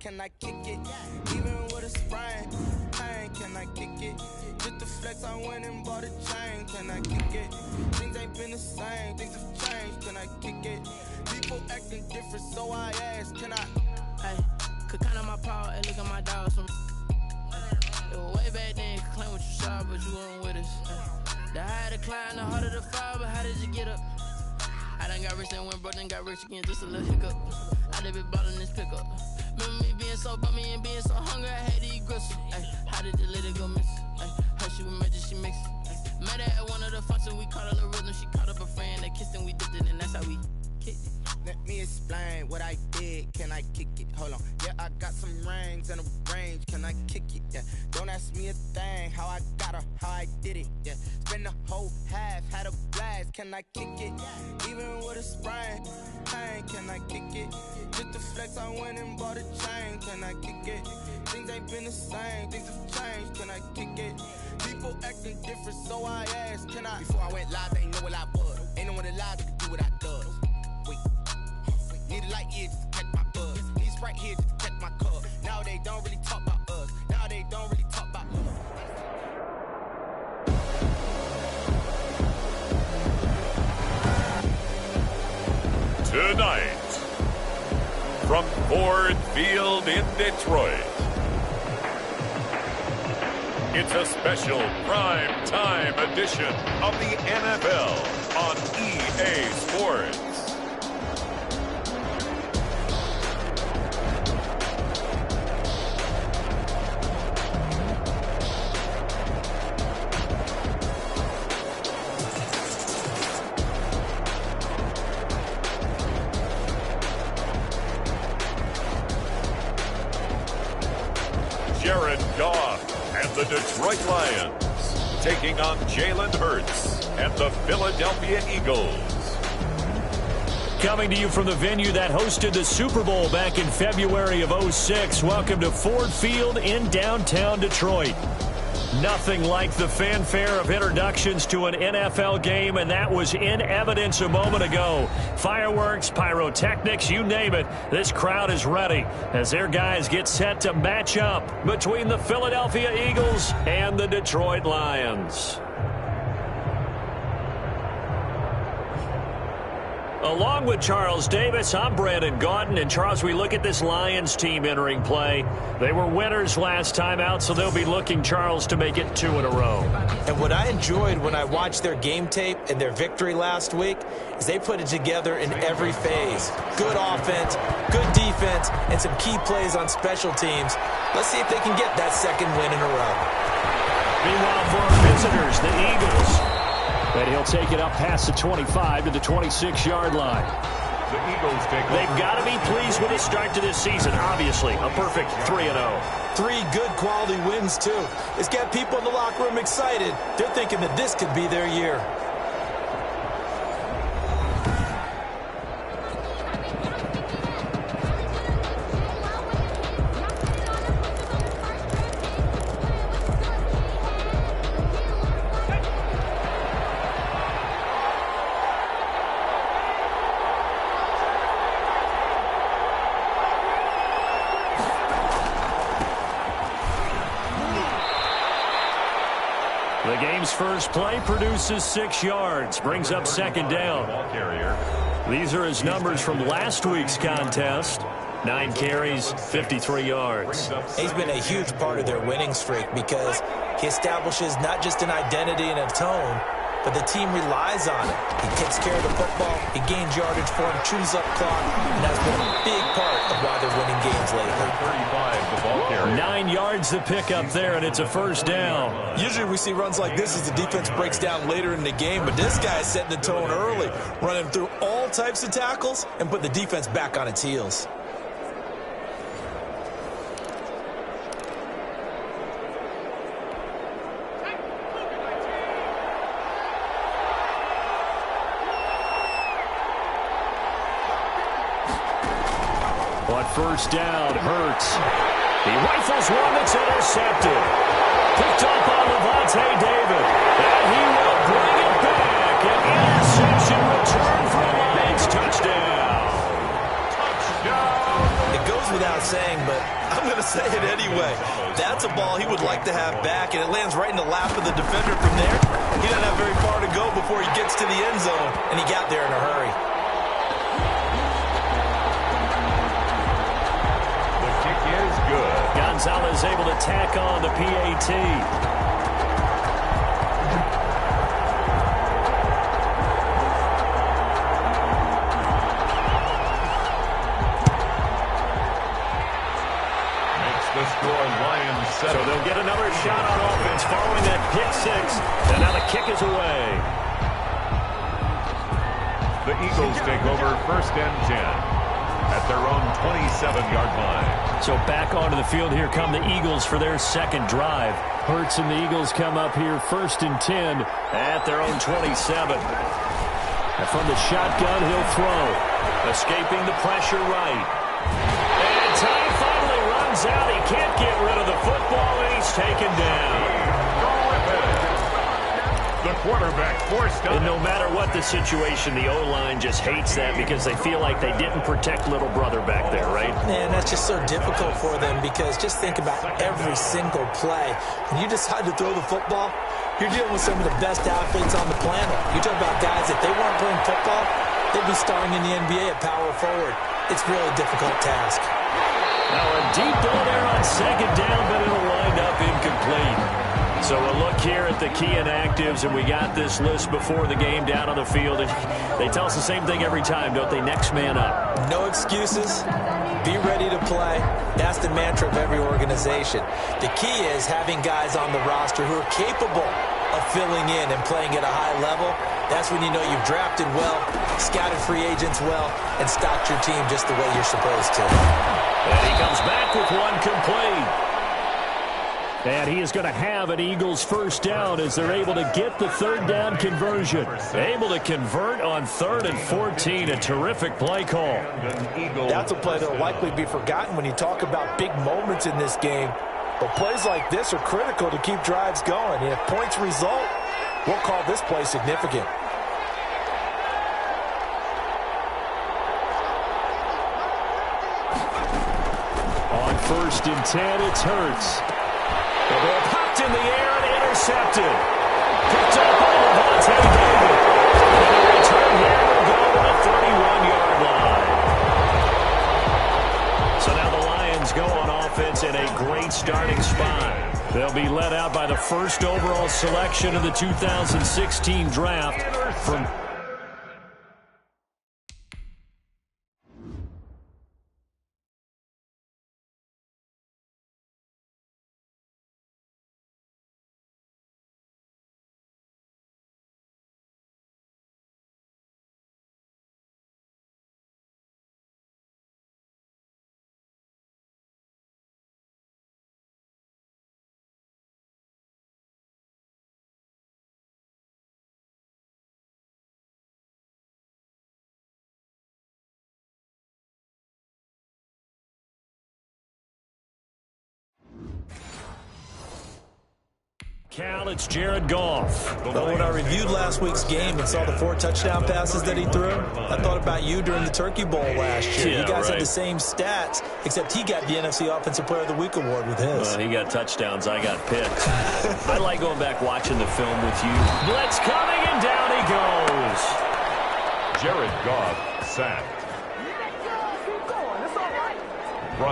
can I kick it? Even with a sprain, pain, can I kick it? Just the flex, I went and bought a chain, can I kick it? Things ain't been the same, things have changed, can I kick it? People acting different, so I ask, can I? Hey, could count on my power and look at my dogs from. It was way back then, could claim what you saw, but you weren't with us. The higher the climb, the harder the fall, but how did you get up? I done got rich and went broke, then got rich again, just a little hiccup. I done been ballin' this pickup. Remember me being so bummy and being so hungry, I had to eat gristle. Ay, how did the lady go miss? Ay, her she was magic, she mixed. Met her at one of the functions, we caught her the rhythm. She caught up a friend, they kissed and we dipped it, and that's how we kicked it. Let me explain what I did, can I kick it? Hold on, yeah, I got some rings and a range, can I kick it? Yeah, don't ask me a thing, how I got her, how I did it. Yeah, spend the whole half, had a blast, can I kick it? Even with a sprain, pain, can I kick it? Just the flex, I went and bought a chain, can I kick it? Things ain't been the same, things have changed, can I kick it? People acting different, so I asked, can I? Before I went live, they ain't know what I was. Ain't no one alive that could do what I does. Wait. Need a light here just to catch my buzz. Need Sprite here just to catch my cup. Now they don't really talk about us. Now they don't really talk about us. Tonight, from Ford Field in Detroit, it's a special prime time edition of the NFL on EA Sports. Jared Goff and the Detroit Lions taking on Jalen Hurts and the Philadelphia Eagles. Coming to you from the venue that hosted the Super Bowl back in February of '06. Welcome to Ford Field in downtown Detroit. Nothing like the fanfare of introductions to an NFL game, and that was in evidence a moment ago. Fireworks, pyrotechnics, you name it. This crowd is ready as their guys get set to match up between the Philadelphia Eagles and the Detroit Lions. Along with Charles Davis, I'm Brandon Gaudin. And Charles, we look at this Lions team entering play. They were winners last time out, so they'll be looking, Charles, to make it 2 in a row. And what I enjoyed when I watched their game tape and their victory last week is they put it together in every phase. Good offense, good defense, and some key plays on special teams. Let's see if they can get that second win in a row. Meanwhile, for our visitors, the Eagles. And he'll take it up past the 25 to the 26-yard line. The Eagles take over. They've got to be pleased with the start to this season. Obviously, a perfect 3-0. 3 good quality wins, too. It's got people in the locker room excited. They're thinking that this could be their year. The game's first play produces 6 yards, brings up second down. These are his numbers from last week's contest. 9 carries, 53 yards. He's been a huge part of their winning streak because he establishes not just an identity and a tone, but the team relies on it. He takes care of the football, he gains yardage for him, chews up clock, and that's been a big part of why they're winning games lately. 35, the ball carrier. 9 yards to pick up there, and it's a first down. Usually we see runs like this as the defense breaks down later in the game, but this guy's setting the tone early, running through all types of tackles and put the defense back on its heels. On first down, Hurts. He rifles one that's intercepted. Picked up on Levante David. And he will bring it back. An interception return for a Lions touchdown. It goes without saying, but I'm going to say it anyway. That's a ball he would like to have back, and it lands right in the lap of the defender from there. He doesn't have very far to go before he gets to the end zone, and he got there in a hurry. The kick is good. Gonzalez able to tack on the PAT. The score, Lions 7. So they'll get another shot on offense following that pick six. And now the kick is away. The Eagles take over 1st and 10 at their own 27-yard line. So back onto the field here come the Eagles for their second drive. Hurts and the Eagles come up here 1st and 10 at their own 27. And from the shotgun, he'll throw. Escaping the pressure right. And time finally runs out. He can't get rid of the football, and he's taken down. The quarterback forced out. And no matter what the situation, the O-line just hates that because they feel like they didn't protect little brother back there, right? Man, that's just so difficult for them because just think about every single play. When you decide to throw the football, you're dealing with some of the best athletes on the planet. You talk about guys, if they weren't playing football, they'd be starring in the NBA at power forward. It's a really difficult task. Now a deep ball there on second down, but it'll wind up incomplete. So a look here at the key inactives, and we got this list before the game down on the field. And they tell us the same thing every time, don't they? Next man up. No excuses. Be ready to play. That's the mantra of every organization. The key is having guys on the roster who are capable of filling in and playing at a high level. That's when you know you've drafted well, scouted free agents well, and stocked your team just the way you're supposed to. And he comes back with one complete. And he is going to have an Eagles first down as they're able to get the third down conversion. Able to convert on 3rd and 14. A terrific play call. That's a play that will likely be forgotten when you talk about big moments in this game. But plays like this are critical to keep drives going. And if points result, we'll call this play significant. On 1st and 10, it's Hurts. The ball popped in the air and intercepted. Picked up by Levante David. And the return here will go to the 31-yard line. So now the Lions go on offense in a great starting spot. They'll be led out by the first overall selection of the 2016 draft from Cal, it's Jared Goff. But when I reviewed last week's game and saw the 4 touchdown passes that he threw, I thought about you during the Turkey Bowl last year. Yeah, you guys right. had the same stats, except he got the NFC Offensive Player of the Week award with his. He got touchdowns, I got picks. I like going back watching the film with you. Blitz coming, and down he goes. Jared Goff sacked.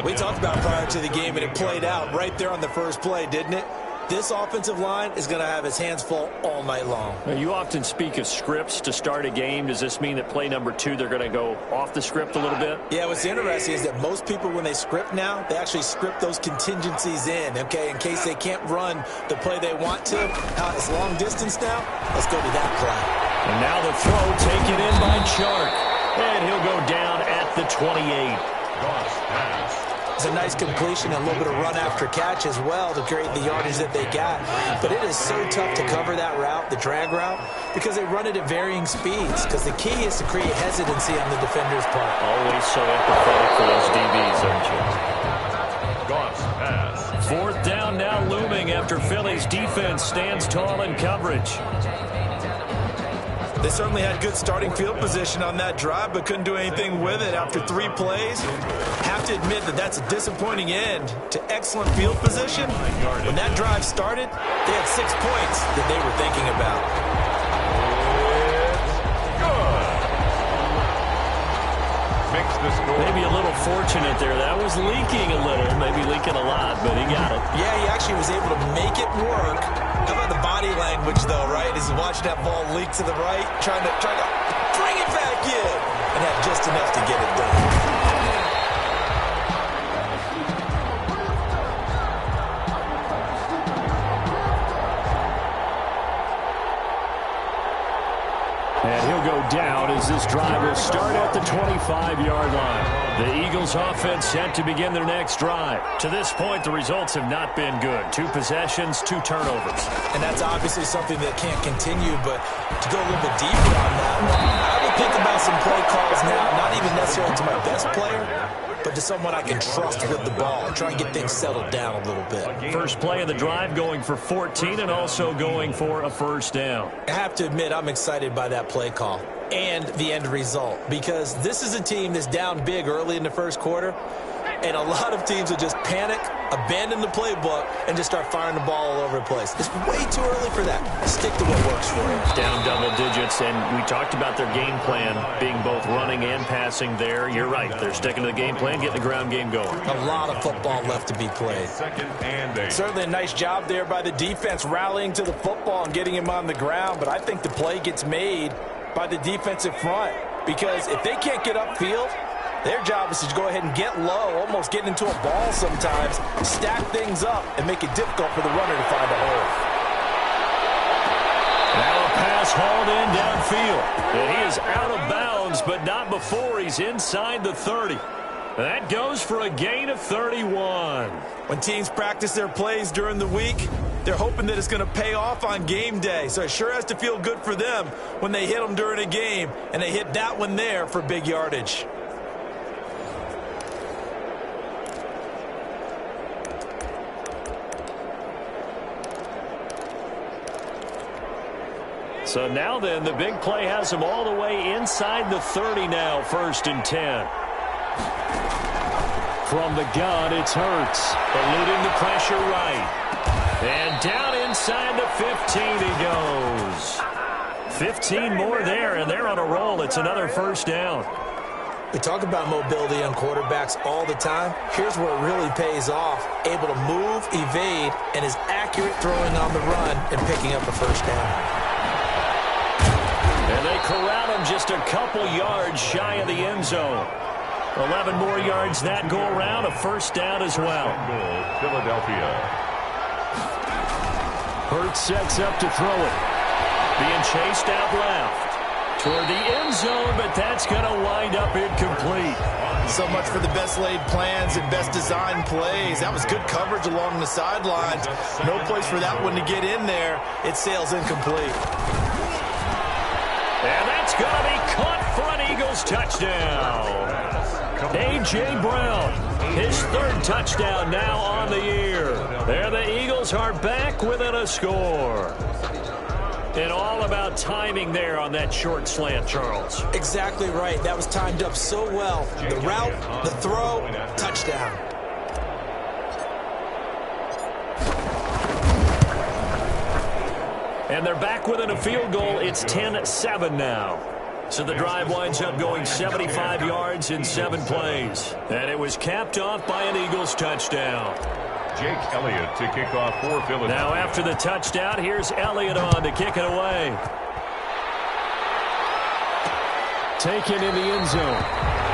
We talked about prior to the game, and it played out right there on the first play, didn't it? This offensive line is going to have his hands full all night long. Now, you often speak of scripts to start a game. Does this mean that play number 2, they're going to go off the script a little bit? Yeah, what's interesting is that most people, when they script now, they actually script those contingencies in, okay, in case they can't run the play they want to. It's long distance now. Let's go to that play. And now the throw taken in by Chark. And he'll go down at the 28. Goff's pass. It's a nice completion and a little bit of run after catch as well to create the yardage that they got. But it is so tough to cover that route, the drag route, because they run it at varying speeds. Because the key is to create hesitancy on the defender's part. Always so empathetic for those DBs, aren't you? Goff's pass. 4th down now looming after Philly's defense stands tall in coverage. They certainly had good starting field position on that drive, but couldn't do anything with it after 3 plays. Have to admit that that's a disappointing end to excellent field position. When that drive started, they had 6 points that they were thinking about. Maybe a little fortunate there. That was leaking a little, maybe leaking a lot, but he got it. Yeah, he actually was able to make it work. How about the body language, though, right? As he's watching that ball leak to the right, trying to bring it back in, and had just enough to get it done. And he'll go down as this drive will start at the 25-yard line. The Eagles offense set to begin their next drive. To this point, the results have not been good. 2 possessions, 2 turnovers. And that's obviously something that can't continue, but to go a little bit deeper on that, I would think about some play calls now, not even necessarily to my best player, but to someone I can trust with the ball and try and get things settled down a little bit. First play of the drive going for 14 and also going for a first down. I have to admit, I'm excited by that play call and the end result, because this is a team that's down big early in the first quarter, and a lot of teams will just panic, abandon the playbook, and just start firing the ball all over the place. It's way too early for that. Stick to what works for you. Down double digits, and we talked about their game plan being both running and passing there. You're right. They're sticking to the game plan, getting the ground game going. A lot of football left to be played. Certainly a nice job there by the defense, rallying to the football and getting him on the ground, but I think the play gets made by the defensive front, because if they can't get upfield, their job is to go ahead and get low, almost get into a ball sometimes, stack things up, and make it difficult for the runner to find a hole. Now a pass hauled in downfield. And he is out of bounds, but not before he's inside the 30. That goes for a gain of 31. When teams practice their plays during the week, they're hoping that it's going to pay off on game day. So it sure has to feel good for them when they hit them during a game, and they hit that one there for big yardage. So now then, the big play has him all the way inside the 30 now, 1st and 10. From the gun, it's Hurts, eluding the pressure right. And down inside the 15 he goes. 15 more there, and they're on a roll. It's another first down. We talk about mobility on quarterbacks all the time. Here's where it really pays off. Able to move, evade, and is accurate throwing on the run and picking up a first down. And they corral him just a couple yards shy of the end zone. 11 more yards that go around, a first down as well. Philadelphia. Hurts sets up to throw it. Being chased out left toward the end zone, but that's going to wind up incomplete. So much for the best laid plans and best designed plays. That was good coverage along the sidelines. No place for that one to get in there. It sails incomplete. And that's going to be caught for an Eagles touchdown. A.J. Brown, his 3rd touchdown now on the year. There the Eagles are back within a score. And all about timing there on that short slant, Charles. Exactly right. That was timed up so well. The route, the throw, touchdown. And they're back within a field goal. It's 10-7 now. So the drive winds up going 75 yards in 7 plays. And it was capped off by an Eagles touchdown. Jake Elliott to kick off for Philadelphia. Now after the touchdown, here's Elliott on to kick it away. Taken in the end zone.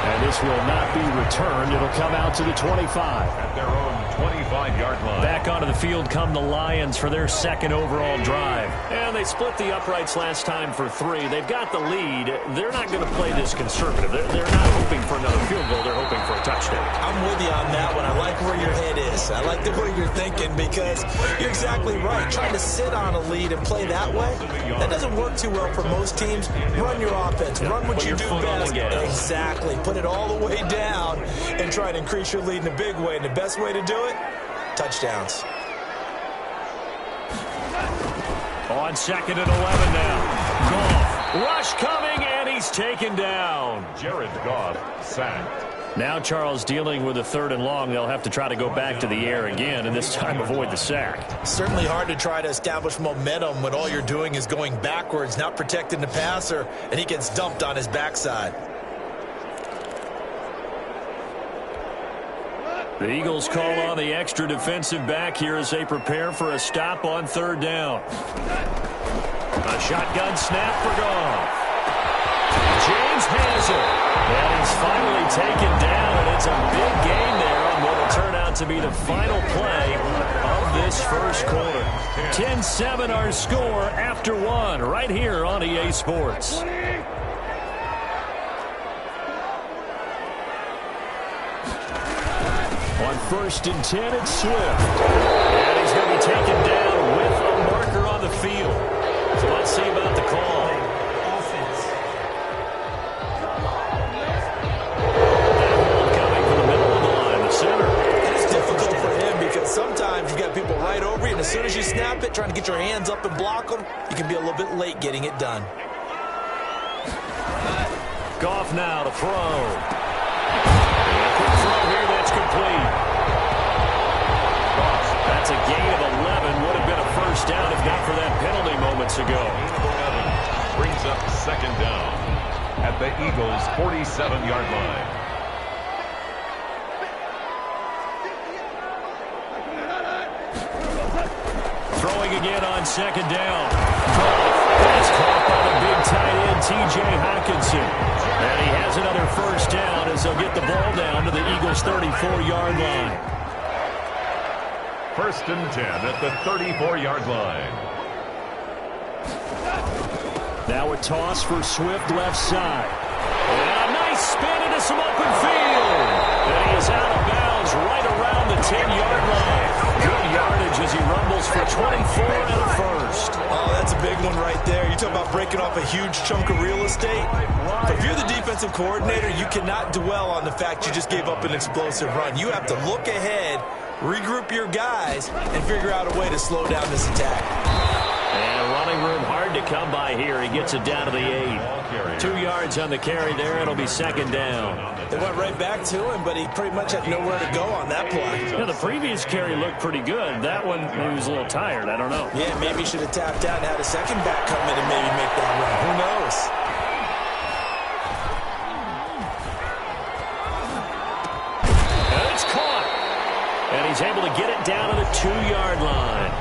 And this will not be returned. It'll come out to the 25. At their own 25-yard line. Back onto the field come the Lions for their 2nd overall drive. And they split the uprights last time for 3. They've got the lead. They're not going to play this conservative. They're not hoping for another field goal. They're hoping for a touchdown. I'm with you on that one. I like where your head is. I like the way you're thinking, because you're exactly right. Trying to sit on a lead and play that way, that doesn't work too well for most teams. Run your offense. Run what you do best. Exactly. Put it all the way down and try to increase your lead in a big way. And the best way to do it, touchdowns. On 2nd and 11 now. Goff Rush coming, and he's taken down. Jared Goff sacked. Now Charles dealing with a 3rd and long. They'll have to try to go back to the air again, and this time avoid the sack. Certainly hard to try to establish momentum when all you're doing is going backwards, not protecting the passer, and he gets dumped on his backside. The Eagles call on the extra defensive back here as they prepare for a stop on 3rd down. A shotgun snap for Goff. James has it. And he's finally taken down, and it's a big gain there on what will turn out to be the final play of this first quarter. 10-7 our score after 1 right here on EA Sports. On 1st and 10, it's Swift. And he's going to be taken down with a marker on the field. So let's see about the call. Offense. That ball coming from the middle of the line, the center. And it's difficult for him because sometimes you got people right over you, and as soon as you snap it, trying to get your hands up and block them, you can be a little bit late getting it done. Goff now to throw. Quick throw here, that's complete. That's a gain of 11. Would have been a first down if not for that penalty moments ago. Brings up 2nd down at the Eagles' 47-yard line. Throwing again on 2nd down. That's caught by the big tight end, T.J. Hockenson. And he has another first down as they'll get the ball down to the Eagles' 34-yard line. 1st and 10 at the 34-yard line. Now a toss for Swift left side. And a nice spin into some open field. And he is out of bounds right around the 10-yard line. Good yardage as he rumbles for 24 and a first. Oh, that's a big one right there. You talk about breaking off a huge chunk of real estate. But if you're the defensive coordinator, you cannot dwell on the fact you just gave up an explosive run. You have to look ahead, regroup your guys, and figure out a way to slow down this attack. And running room hard to come by here. He gets it down to the 8. 2 yards on the carry there. It'll be 2nd down. They went right back to him, but he pretty much had nowhere to go on that play. Yeah, the previous carry looked pretty good. That one, maybe he was a little tired. I don't know. Yeah, maybe he should have tapped out and had a second back come in and maybe make that run. Who knows? And it's caught. And he's able to get it down to the 2-yard line.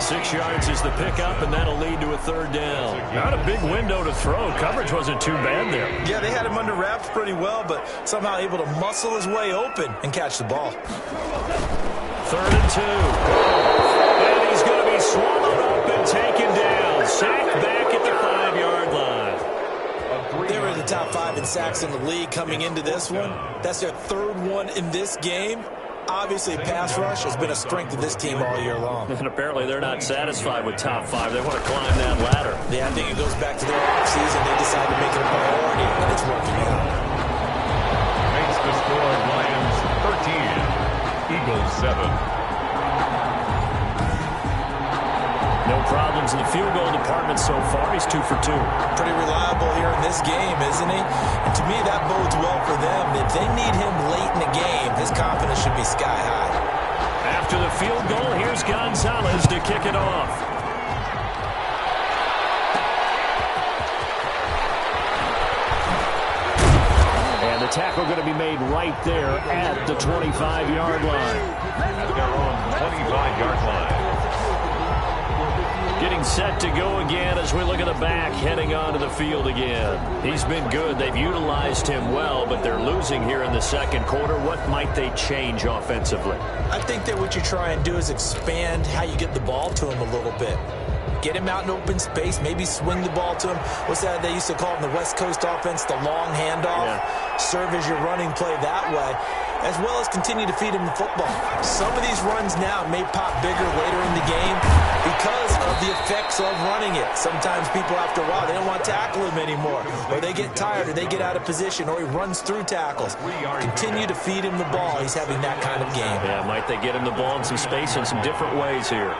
6 yards is the pickup, and that'll lead to a 3rd down. Not a big window to throw. Coverage wasn't too bad there. Yeah, they had him under wraps pretty well, but somehow able to muscle his way open and catch the ball. 3rd and 2. And he's going to be swallowed up and taken down. Sacked back at the 5-yard line. They were in the top 5 in sacks in the league coming into this one. That's their 3rd one in this game. Obviously, pass rush has been a strength of this team all year long. And apparently they're not satisfied with top 5. They want to climb that ladder. Yeah, I think it goes back to their offseason. They decided to make it a priority, and it's working out. Makes the score Lions 13, Eagles 7. No problems in the field goal department so far. He's 2 for 2. Pretty reliable here in this game, isn't he? And to me, that bodes well for them. If they need him late in the game, his confidence should be sky high. After the field goal, here's Gonzalez to kick it off. And the tackle going to be made right there at the 25-yard line. At their own 25-yard line. Getting set to go again as we look at the back heading onto the field again. He's been good. They've utilized him well, but they're losing here in the 2nd quarter. What might they change offensively? I think that what you try and do is expand how you get the ball to him a little bit. Get him out in open space, maybe swing the ball to him. What's that they used to call in the West Coast offense, the long handoff? Yeah. Serve as your running play that way, as well as continue to feed him the football. Some of these runs now may pop bigger later in the game because of the effects of running it. Sometimes people, after a while, they don't want to tackle him anymore, or they get tired, or they get out of position, or he runs through tackles. Continue to feed him the ball. He's having that kind of game. Yeah, might they get him the ball in some space in some different ways here.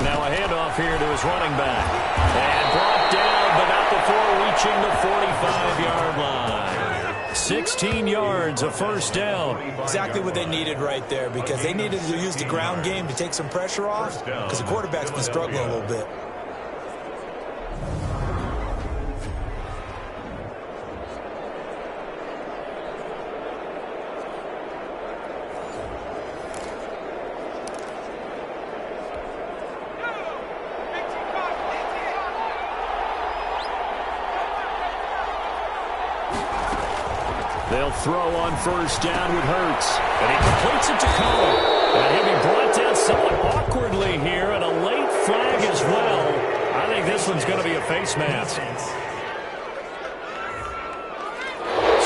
Now a handoff here to his running back. And brought down, but not before reaching the 45-yard line. 16 yards, a first down. Exactly what they needed right there, because they needed to use the ground game to take some pressure off, because the quarterback's been struggling a little bit. They'll throw on first down with Hurts. And he completes it to Cole. And he'll be brought down somewhat awkwardly here, and a late flag as well. I think this one's going to be a face mask.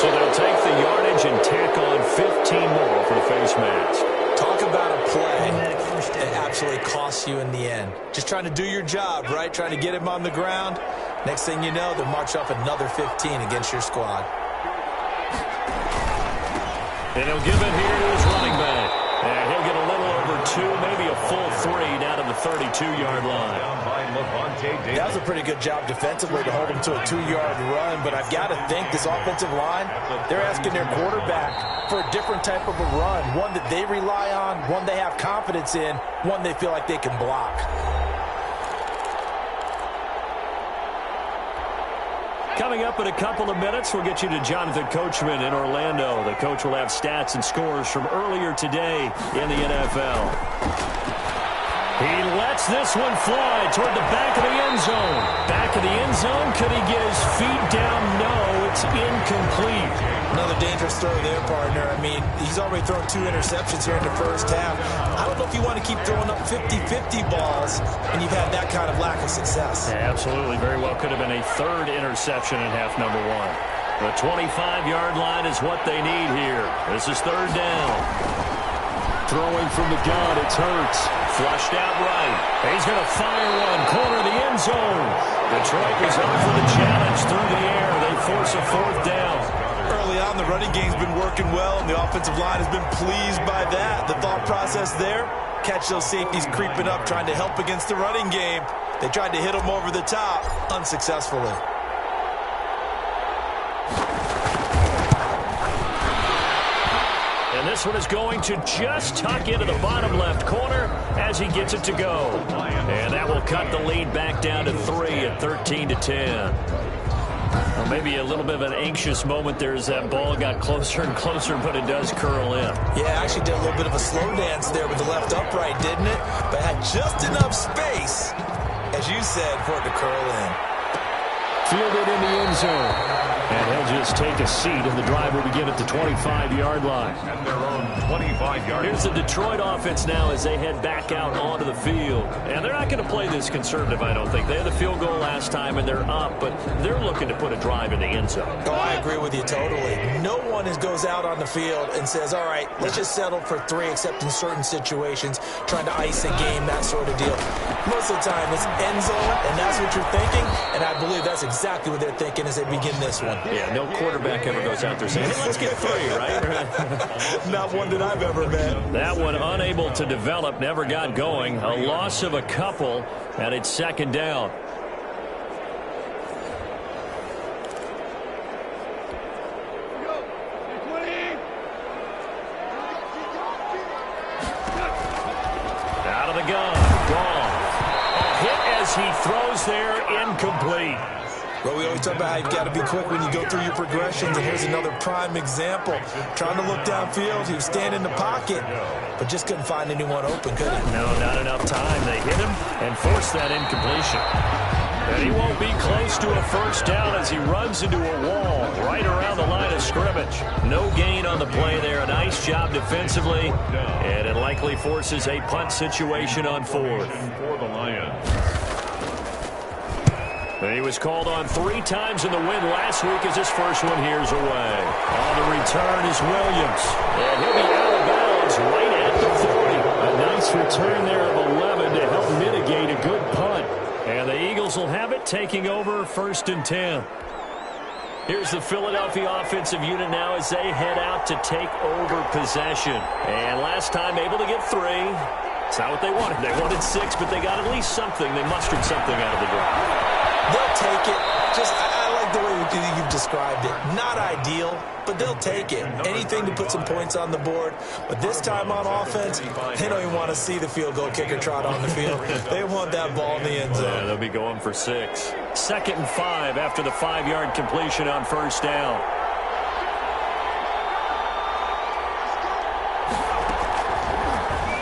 So they'll take the yardage and tack on 15 more for the face mask. Talk about a play that absolutely costs you in the end. Just trying to do your job, right? Trying to get him on the ground. Next thing you know, they'll march off another 15 against your squad. And he'll give it here to his running back. And he'll get a little over 2, maybe a full 3 down to the 32-yard line. That was a pretty good job defensively to hold him to a 2-yard run, but I've got to think this offensive line, they're asking their quarterback for a different type of a run, one that they rely on, one they have confidence in, one they feel like they can block. Coming up in a couple of minutes, we'll get you to Jonathan Coachman in Orlando. The coach will have stats and scores from earlier today in the NFL. He lets this one fly toward the back of the end zone. Back of the end zone. Could he get his feet down? No, it's incomplete. Another dangerous throw there, partner. I mean, he's already thrown 2 interceptions here in the first half. I don't know if you want to keep throwing up 50-50 balls when you've had that kind of lack of success. Yeah, absolutely. Very well could have been a 3rd interception in half number 1. The 25-yard line is what they need here. This is 3rd down. Throwing from the gun, it's Hurts. Flushed out right. He's going to fire one. Corner of the end zone. Detroit was up for the challenge through the air. They force a 4th down. Early on, the running game's been working well, and the offensive line has been pleased by that. The thought process there, catch those safeties creeping up, trying to help against the running game. They tried to hit them over the top, unsuccessfully. And this one is going to just tuck into the bottom left corner as he gets it to go. And that will cut the lead back down to 3 at 13-10. Well, maybe a little bit of an anxious moment there as that ball got closer and closer, but it does curl in. Yeah, actually did a little bit of a slow dance there with the left upright, didn't it? But had just enough space, as you said, for it to curl in. Fielded in the end zone. And he'll just take a seat, and the drive will begin at the 25-yard line. At their own 25-yard. Here's the Detroit offense now as they head back out onto the field. And they're not going to play this conservative, I don't think. They had the field goal last time, and they're up, but they're looking to put a drive in the end zone. Oh, I agree with you totally. No one goes out on the field and says, all right, let's just settle for 3, except in certain situations, trying to ice a game, that sort of deal. Most of the time, it's end zone, and that's what you're thinking, and I believe that's exactly what they're thinking as they begin this one. Yeah, no quarterback ever goes out there saying, hey, let's get 3, right? Not one that I've ever met. That one unable to develop, never got going. A loss of a couple, and it's 2nd down. Out of the gun, gone. A hit as he throws there, incomplete. Well, we always talk about how you've got to be quick when you go through your progressions, and here's another prime example. Trying to look downfield, he was standing in the pocket, but just couldn't find anyone open, could he? No, not enough time. They hit him and forced that incompletion. And he won't be close to a first down as he runs into a wall right around the line of scrimmage. No gain on the play there. A nice job defensively, and it likely forces a punt situation on 4th. For the Lions. And he was called on 3 times in the win last week as his first one here's away. On the return is Williams. And he'll be out of bounds right at the 40. A nice return there of 11 to help mitigate a good punt. And the Eagles will have it, taking over 1st and 10. Here's the Philadelphia offensive unit now as they head out to take over possession. And last time able to get 3. It's not what they wanted. They wanted 6, but they got at least something. They mustered something out of the drive. They'll take it. I like the way you've described it. Not ideal, but they'll take it. Anything to put some points on the board. But this time on offense, they don't even want to see the field goal kicker trot on the field. They want that ball in the end zone. Yeah, they'll be going for 6. 2nd and 5 after the 5-yard completion on first down.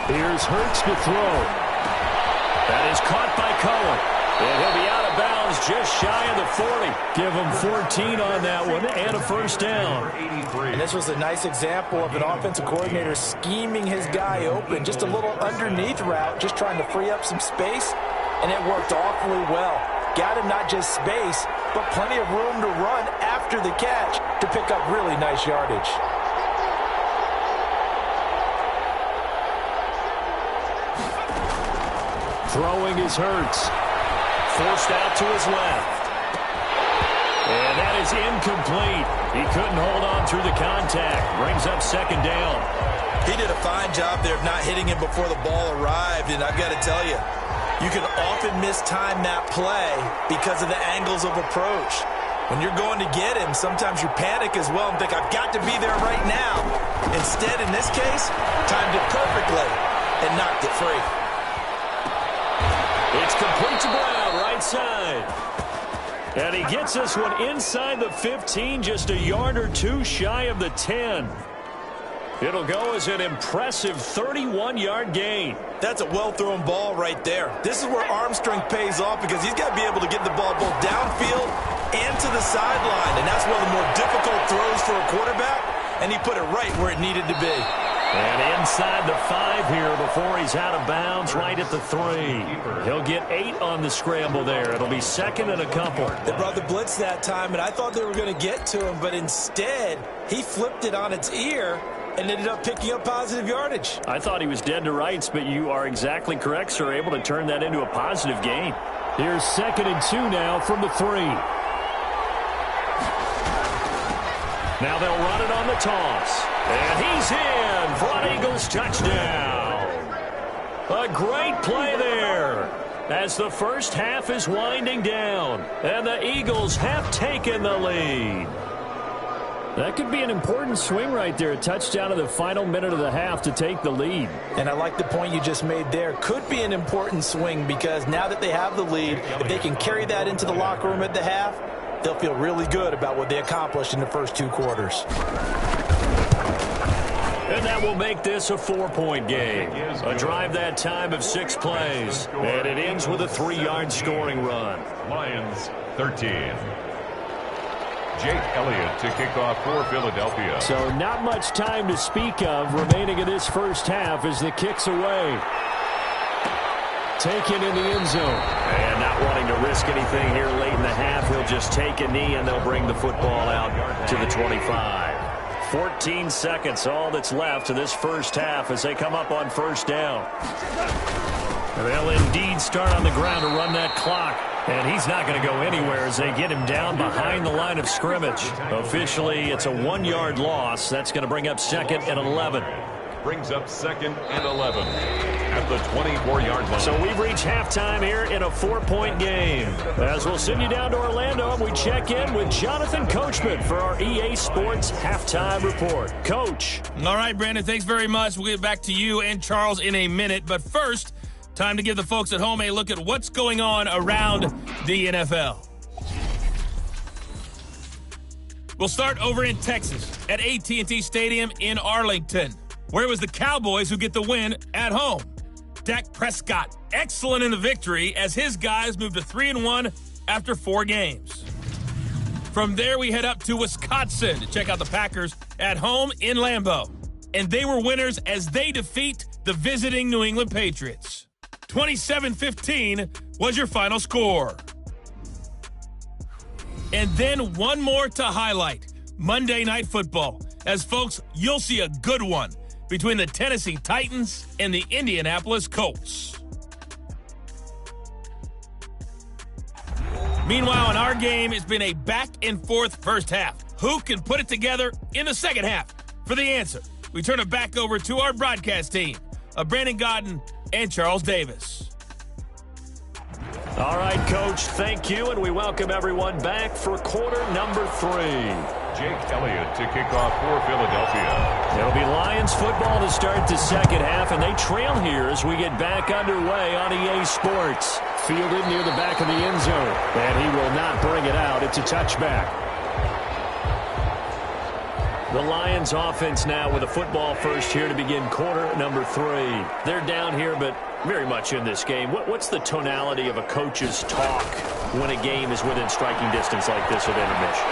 Here's Hurts to throw. That is caught by Cohen. And he'll be out of bounds just shy of the 40. Give him 14 on that one and a first down. And this was a nice example of an offensive coordinator scheming his guy open. Just a little underneath route, just trying to free up some space. And it worked awfully well. Got him not just space, but plenty of room to run after the catch to pick up really nice yardage. Throwing is Hurts. Forced out to his left. And that is incomplete. He couldn't hold on through the contact. Brings up 2nd down. He did a fine job there of not hitting him before the ball arrived. And I've got to tell you, you can often mistime that play because of the angles of approach. When you're going to get him, sometimes you panic as well and think, I've got to be there right now. Instead, in this case, timed it perfectly and knocked it free. It's complete to Brown, right side. And he gets this one inside the 15, just a yard or 2 shy of the 10. It'll go as an impressive 31-yard gain. That's a well-thrown ball right there. This is where arm strength pays off because he's got to be able to get the ball both downfield and to the sideline. And that's one of the more difficult throws for a quarterback. And he put it right where it needed to be. And inside the 5 here before he's out of bounds, right at the 3. He'll get 8 on the scramble there. It'll be 2nd and a couple. They brought the blitz that time, and I thought they were going to get to him, but instead he flipped it on its ear and ended up picking up positive yardage. I thought he was dead to rights, but you are exactly correct, sir. Able to turn that into a positive gain. Here's 2nd and 2 now from the 3. Now they'll run it on the toss. And he's in for an Eagles touchdown. A great play there as the first half is winding down. And the Eagles have taken the lead. That could be an important swing right there. A touchdown in the final minute of the half to take the lead. And I like the point you just made there. Could be an important swing because now that they have the lead, if they can carry that into the locker room at the half, they'll feel really good about what they accomplished in the first 2 quarters. And that will make this a 4-point game. A drive that time of 6 plays. And it ends with a 3-yard scoring run. Lions 13. Jake Elliott to kick off for Philadelphia. So not much time to speak of remaining in this first half as the kick's away. Taken in the end zone. And not wanting to risk anything here late in the half, he'll just take a knee and they'll bring the football out to the 25. 14 seconds, all that's left of this first half as they come up on first down. They'll indeed start on the ground to run that clock. And he's not going to go anywhere as they get him down behind the line of scrimmage. Officially, it's a 1-yard loss. That's going to bring up 2nd and 11. Brings up 2nd and 11 at the 24-yard line. So we've reached halftime here in a 4-point game. As we'll send you down to Orlando, we check in with Jonathan Coachman for our EA Sports Halftime Report. Coach. All right, Brandon, thanks very much. We'll get back to you and Charles in a minute. But first, time to give the folks at home a look at what's going on around the NFL. We'll start over in Texas at AT&T Stadium in Arlington, where it was the Cowboys who get the win at home. Dak Prescott, excellent in the victory as his guys moved to 3-1 after 4 games. From there, we head up to Wisconsin to check out the Packers at home in Lambeau. And they were winners as they defeat the visiting New England Patriots. 27-15 was your final score. And then one more to highlight, Monday Night Football. As folks, you'll see a good one between the Tennessee Titans and the Indianapolis Colts. Meanwhile, in our game, it's been a back-and-forth first half. Who can put it together in the second half? For the answer, we turn it back over to our broadcast team. Brandon Godden, and Charles Davis. All right, Coach, thank you, and we welcome everyone back for quarter number 3. Jake Elliott to kick off for Philadelphia. It'll be Lions football to start the second half, and they trail here as we get back underway on EA Sports. Fielded near the back of the end zone, and he will not bring it out. It's a touchback. The Lions offense now with a football first here to begin quarter number 3. They're down here, but very much in this game. What's the tonality of a coach's talk when a game is within striking distance like this at intermission?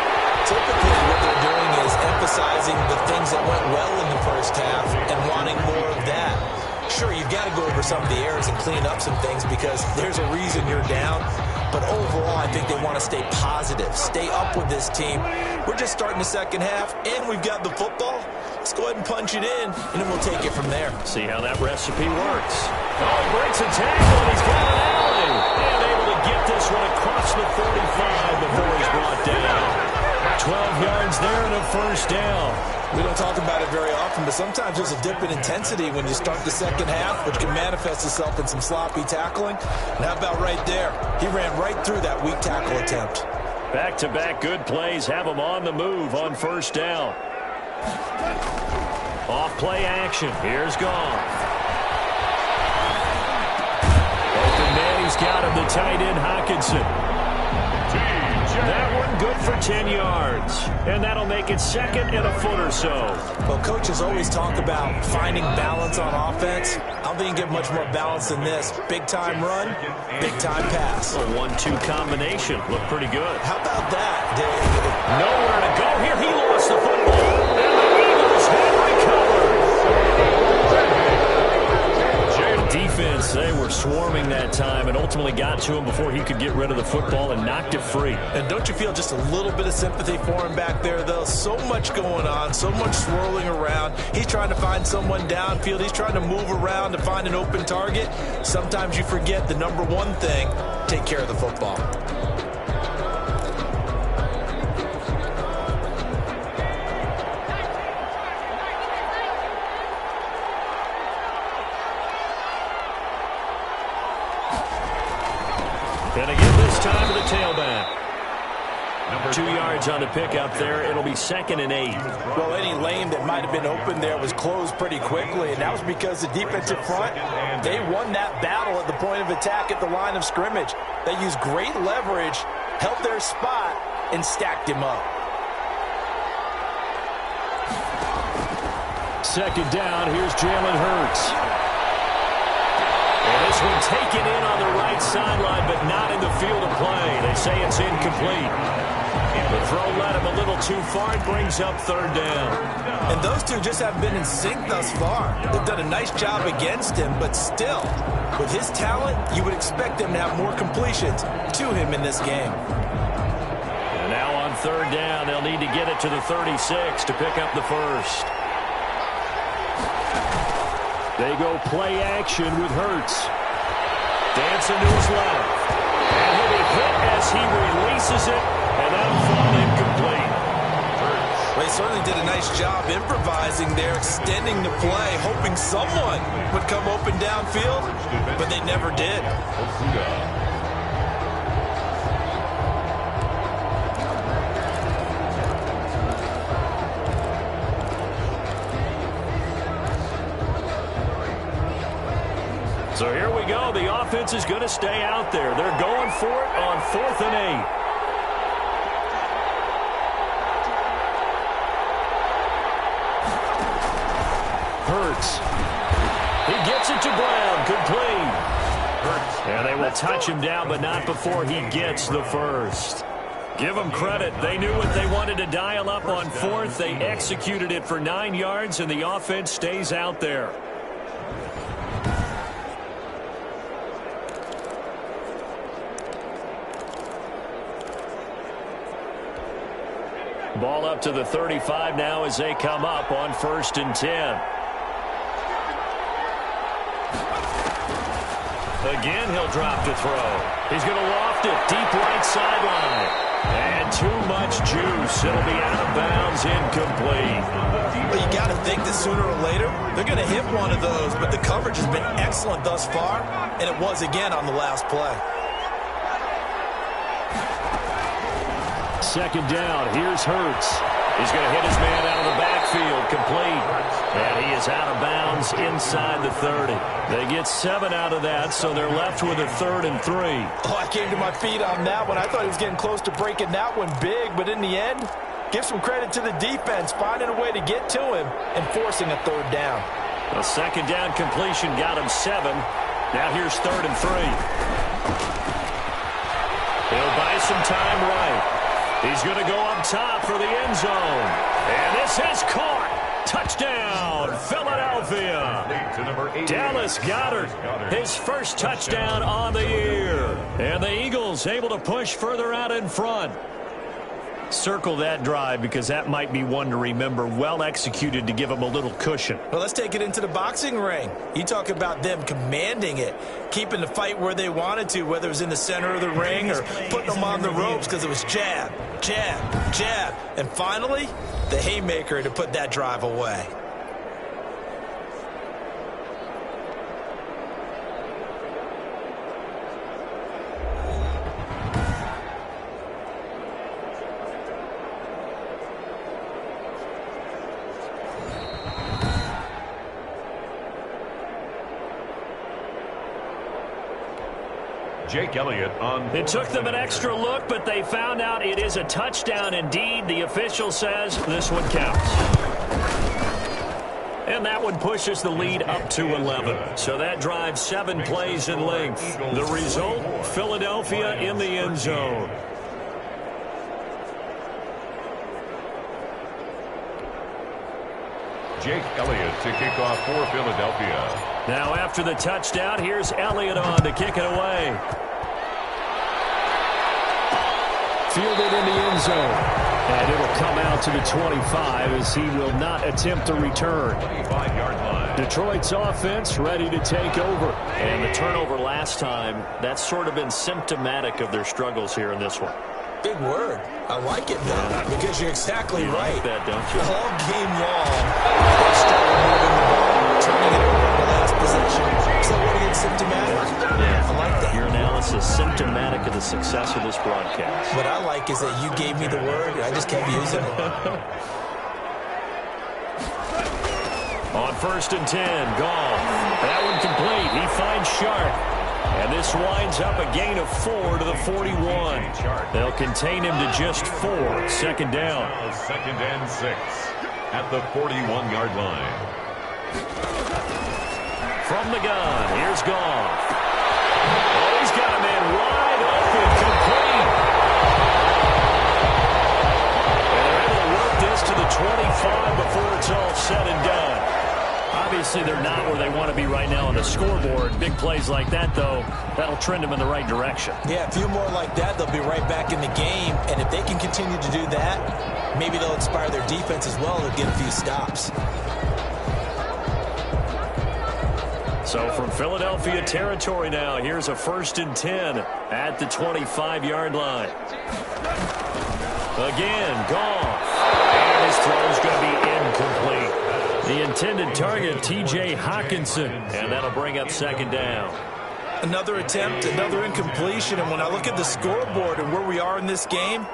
Typically, what they're doing is emphasizing the things that went well in the first half and wanting more of that. Sure, you've got to go over some of the errors and clean up some things because there's a reason you're down. But overall, I think they want to stay positive, stay up with this team. We're just starting the second half, and we've got the football. Let's go ahead and punch it in, and then we'll take it from there. See how that recipe works. Oh, he breaks a tackle, and he's got an alley. And able to get this one across the 45 before he's brought down. 12 yards there and a first down. We don't talk about it very often, but sometimes there's a dip in intensity when you start the second half, which can manifest itself in some sloppy tackling. And how about right there? He ran right through that weak tackle attempt. Back-to-back good plays have him on the move on first down. Off-play action. Here's Goff. Open man, he's got him, the tight end, Hockenson. That one good for 10 yards. And that'll make it second and a foot or so. Well, coaches always talk about finding balance on offense. I don't think you get much more balance than this. Big-time run, big-time pass. A 1-2 combination. Looked pretty good. How about that? Nowhere to go here. He lost the football. And the Eagles have recovered. Defense, they were swarming that time and ultimately got to him before he could get rid of the football and knocked it free. And don't you feel just a little bit of sympathy for him back there, though? So much going on, so much swirling around. He's trying to find someone downfield. He's trying to move around to find an open target. Sometimes you forget the number one thing, take care of the football. And again this time to the tailback. 2 yards on the pickup there. It'll be 2nd and 8. Well, any lane that might have been open there was closed pretty quickly, and that was because the defensive front, they won that battle at the point of attack at the line of scrimmage. They used great leverage, held their spot, and stacked him up. 2nd down. Here's Jalen Hurts. And this one taken in on the right sideline, but not in the field of play. They say it's incomplete. The throw led him a little too far. It brings up 3rd down. And those two just haven't been in sync thus far. They've done a nice job against him, but still, with his talent, you would expect them to have more completions to him in this game. And now on 3rd down, they'll need to get it to the 36 to pick up the first. They go play action with Hurts. Dancing to his left. And he'll be hit as he releases it, and that'll fall incomplete. Well, he certainly did a nice job improvising there, extending the play, hoping someone would come open downfield, but they never did. So here we go. The offense is going to stay out there. They're going for it on 4th and 8. Hurts. He gets it to Brown. Complete. And they will touch him down, but not before he gets the first. Give them credit. They knew what they wanted to dial up on 4th. They executed it for 9 yards, and the offense stays out there. Ball up to the 35 now as they come up on 1st and 10. Again, he'll drop to throw. He's going to loft it deep right sideline. And too much juice. It'll be out of bounds, incomplete. Well, you got to think that sooner or later they're going to hit one of those, but the coverage has been excellent thus far, and it was again on the last play. Second down, here's Hurts. He's going to hit his man out of the backfield, complete. And he is out of bounds inside the 30. They get 7 out of that, so they're left with a 3rd and 3. Oh, I came to my feet on that one. I thought he was getting close to breaking that one big, but in the end, give some credit to the defense, finding a way to get to him and forcing a 3rd down. A second down completion got him 7. Now here's 3rd and 3. He'll buy some time right. He's going to go up top for the end zone. And this is caught. Touchdown, Philadelphia. Dallas Goedert, his first touchdown on the year. And the Eagles able to push further out in front. Circle that drive because that might be one to remember. Well executed to give them a little cushion. Well, let's take it into the boxing ring. You talk about them commanding it, keeping the fight where they wanted to, whether it was in the center of the ring or putting them on the ropes because it was jab, jab, jab. And finally, the haymaker to put that drive away. Jake Elliott on. It took them an extra look, but they found out it is a touchdown indeed. The official says this one counts. And that one pushes the lead up to 11. So that drives 7 plays in length. The result, Philadelphia in the end zone. Jake Elliott to kick off for Philadelphia. Now after the touchdown, here's Elliott on to kick it away. Fielded in the end zone. And it'll come out to the 25 as he will not attempt a return. 25-yard line. Detroit's offense ready to take over. And the turnover last time, that's sort of been symptomatic of their struggles here in this one. Big word. I like it, though, because you're exactly right. Like that, don't you? All game long, they struggle moving the ball, turning it over in the last possession. So what do you get symptomatic? Yeah, I like that. Your analysis symptomatic of the success of this broadcast. What I like is that you gave me the word, and I just kept using it. On 1st and 10, Goff. That one complete. He finds Sharp. And this winds up a gain of 4 to the 41. They'll contain him to just 4. Second down. 2nd and 6 at the 41-yard line. From the gun, here's Goff. Oh, he's got a man wide open, complete. And they're able to work this to the 25 before it's all said and done. Obviously, they're not where they want to be right now on the scoreboard. Big plays like that, though, that'll trend them in the right direction. Yeah, a few more like that, they'll be right back in the game. And if they can continue to do that, maybe they'll inspire their defense as well. They'll get a few stops. So from Philadelphia territory now, here's a 1st and 10 at the 25-yard line. Again, Goff. And his throw is going to be incomplete. The intended target, T.J. Hawkinson, and that'll bring up 2nd down. Another attempt, another incompletion, and when I look at the scoreboard and where we are in this game,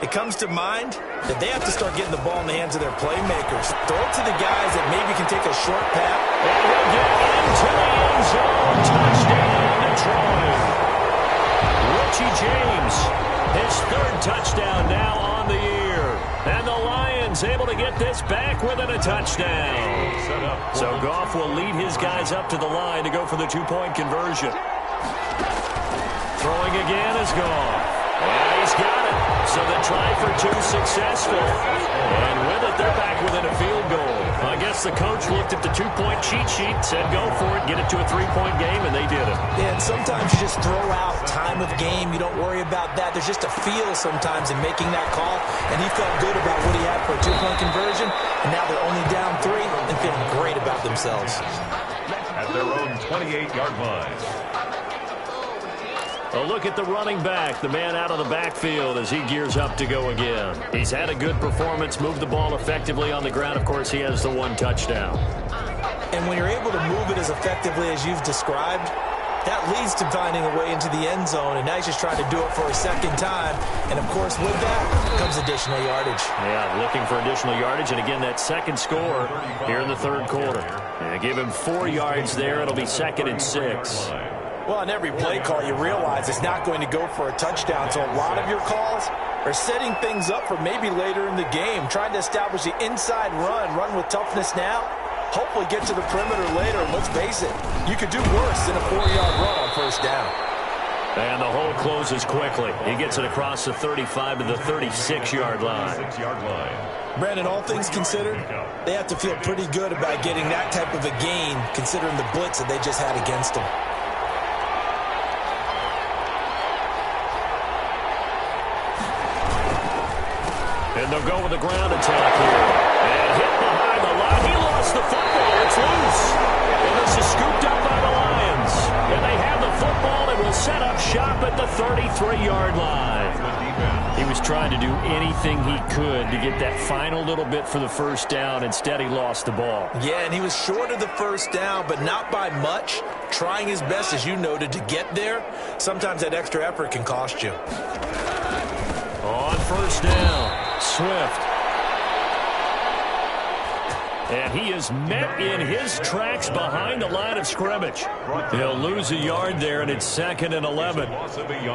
it comes to mind that they have to start getting the ball in the hands of their playmakers. Throw it to the guys that maybe can take a short pass. And he'll get into the end zone. Touchdown, Detroit. Richie James, his 3rd touchdown now on the year. And the Lions able to get this back within a touchdown. So Goff will lead his guys up to the line to go for the 2-point conversion. Throwing again is Goff. And he's got it. So the try for 2 successful. And with it, they're back within a field goal. I guess the coach looked at the 2-point cheat sheet, said go for it, get it to a 3-point game, and they did it. Yeah, and sometimes you just throw out time of game. You don't worry about that. There's just a feel sometimes in making that call. And he felt good about what he had for a 2-point conversion. And now they're only down 3 and feeling great about themselves. At their own 28-yard line. A look at the running back, the man out of the backfield as he gears up to go again. He's had a good performance, moved the ball effectively on the ground. Of course, he has the one touchdown. And when you're able to move it as effectively as you've described, that leads to finding a way into the end zone, and now he's just trying to do it for a second time. And, of course, with that comes additional yardage. Yeah, looking for additional yardage, and again, that second score here in the third quarter. Yeah, give him 4 yards there. It'll be 2nd and 6. Well, on every play call, you realize it's not going to go for a touchdown, so a lot of your calls are setting things up for maybe later in the game, trying to establish the inside run with toughness now, hopefully get to the perimeter later. And let's face it, you could do worse than a 4-yard run on first down. And the hole closes quickly. He gets it across the 35 to the 36-yard line. Brandon, all things considered, they have to feel pretty good about getting that type of a gain, considering the blitz that they just had against them. And they'll go with a ground attack here. And hit behind the line. He lost the football. It's loose. And this is scooped up by the Lions. And they have the football and will set up shop at the 33-yard line. He was trying to do anything he could to get that final little bit for the first down. Instead, he lost the ball. Yeah, and he was short of the first down, but not by much. Trying his best, as you noted, to get there. Sometimes that extra effort can cost you. On first down, Swift. And he is met in his tracks behind the line of scrimmage. He'll lose a yard there, and it's 2nd and 11. I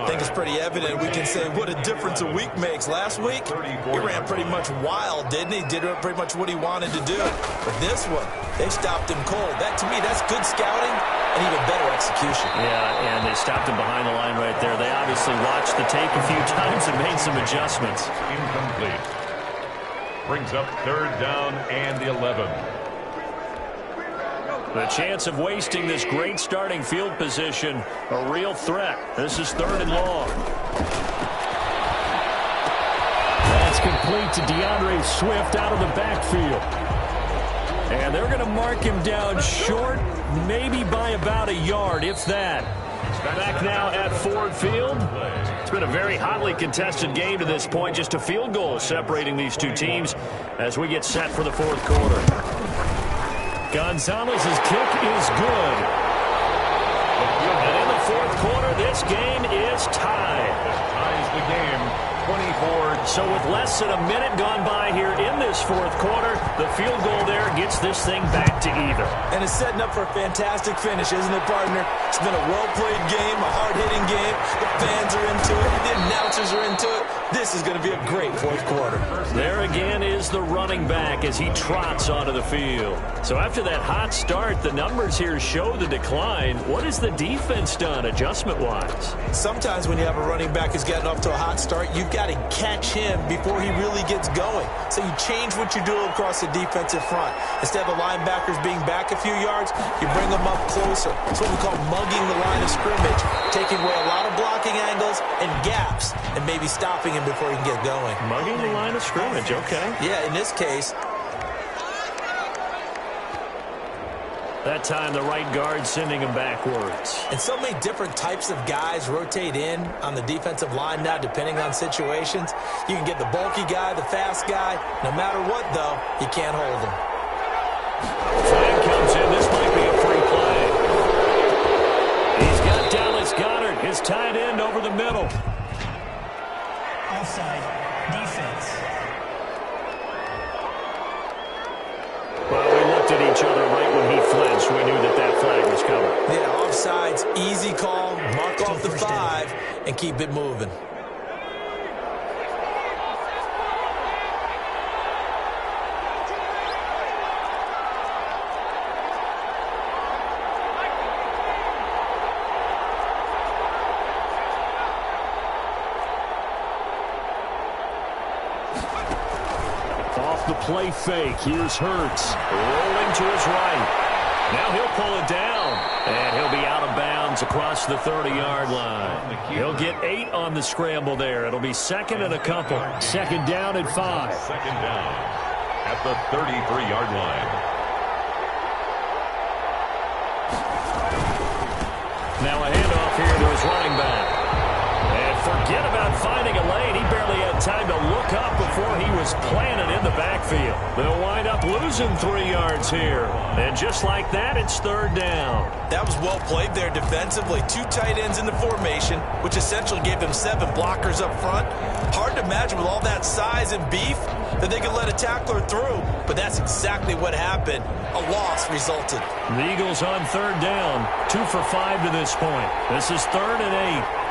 think it's pretty evident. We can say what a difference a week makes. Last week, he ran pretty much wild, didn't he? Did pretty much what he wanted to do. But this one, they stopped him cold. That, to me, that's good scouting and even better execution. Yeah, and they stopped him behind the line right there. They obviously watched the tape a few times and made some adjustments. Incomplete. Brings up 3rd down and 11. The chance of wasting this great starting field position, a real threat. This is 3rd and long. That's complete to DeAndre Swift out of the backfield. And they're going to mark him down short, maybe by about a yard, if that. Back now at Ford Field. It's been a very hotly contested game to this point. Just a field goal separating these two teams as we get set for the 4th quarter. Gonzalez's kick is good. And in the 4th quarter, this game is tied. Ties the game, 24. So with less than a minute gone by here in this 4th quarter, the field goal there gets this thing back to even. And it's setting up for a fantastic finish, isn't it, partner? It's been a well-played game, a hard-hitting game. The fans are into it. The announcers are into it. This is going to be a great 4th quarter. There again is the running back as he trots onto the field. So after that hot start, the numbers here show the decline. What has the defense done adjustment-wise? Sometimes when you have a running back who's getting off to a hot start, you've got to catch him before he really gets going. So you change what you do across the defensive front. Instead of the linebackers being back a few yards, you bring them up closer. It's what we call mugging the line of scrimmage, taking away a lot of blocking angles and gaps and maybe stopping him before he can get going. Mugging the line of scrimmage, okay. Yeah, in this case. That time the right guard sending him backwards. And so many different types of guys rotate in on the defensive line now depending on situations. You can get the bulky guy, the fast guy. No matter what, though, you can't hold him. Flag comes in. This might be a free play. He's got Dallas Goedert, his tight end, over the middle. Offside, defense. Well, we looked at each other right when he flinched. We knew that that flag was coming. Yeah, offsides, easy call, mark off the 5, and keep it moving. Off the play fake, here's Hurts, rolling to his right. Now he'll pull it down, and he'll be out of bounds across the 30-yard line. He'll get 8 on the scramble there. It'll be 2nd and a couple. 2nd down and 5. 2nd down at the 33-yard line. Now a handoff here to his running back. forget about finding a lane. He barely had time to look up before he was planted in the backfield. They'll wind up losing 3 yards here. And just like that, it's third down. That was well played there defensively. 2 tight ends in the formation, which essentially gave them 7 blockers up front. Hard to imagine with all that size and beef that they could let a tackler through, but that's exactly what happened. A loss resulted. The Eagles on third down, 2 for 5 to this point. This is 3rd and 8.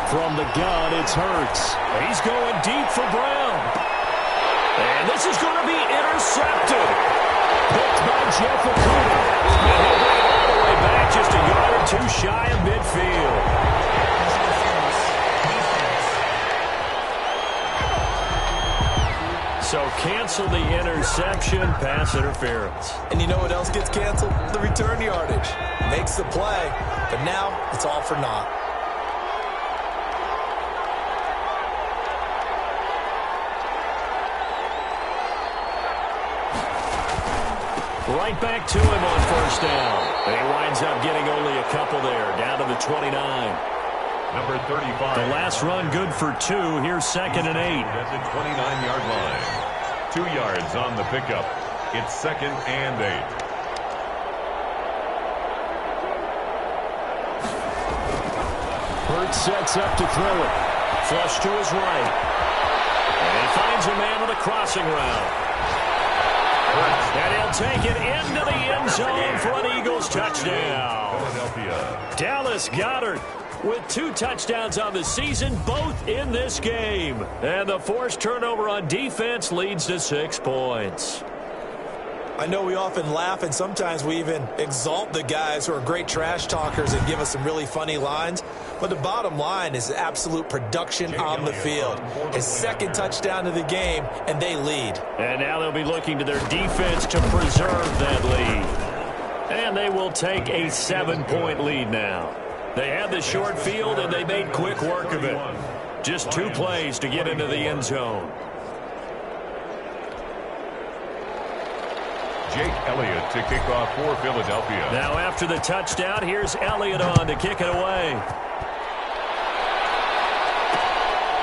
From the gun, it's Hurts. He's going deep for Brown. And this is going to be intercepted. Picked by Jeff Okuda. And he'll bring it all the way back just a yard or 2 shy of midfield. So cancel the interception, pass interference. And you know what else gets canceled? The return yardage. Makes the play, but now it's all for naught. Right back to him on first down. And he winds up getting only a couple there, down to the 29. Number 35. The last run good for 2. Here's 2nd and 8. At the 29-yard line. 2 yards on the pickup. It's 2nd and 8. Hurts sets up to throw it. Flush to his right. And he finds a man on the crossing route. And he'll take it into the end zone for an Eagles touchdown. Philadelphia. Dallas Goedert with 2 touchdowns on the season, both in this game. And the forced turnover on defense leads to 6 points. I know we often laugh and sometimes we even exalt the guys who are great trash talkers and give us some really funny lines. But the bottom line is absolute production on the field. His 2nd touchdown of the game, and they lead. And now they'll be looking to their defense to preserve that lead. And they will take a 7-point lead now. They had the short field, and they made quick work of it. Just 2 plays to get into the end zone. Jake Elliott to kick off for Philadelphia. Now after the touchdown, here's Elliott on to kick it away.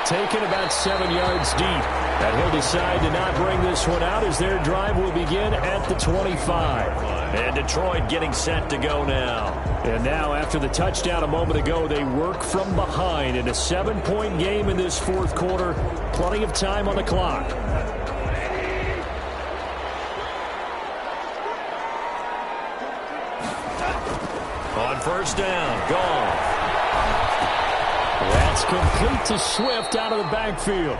Taken about 7 yards deep. And he'll decide to not bring this one out as their drive will begin at the 25. And Detroit getting set to go now. And now after the touchdown a moment ago, they work from behind in a 7-point game in this 4th quarter. Plenty of time on the clock. On first down, Goff. That's complete to Swift out of the backfield.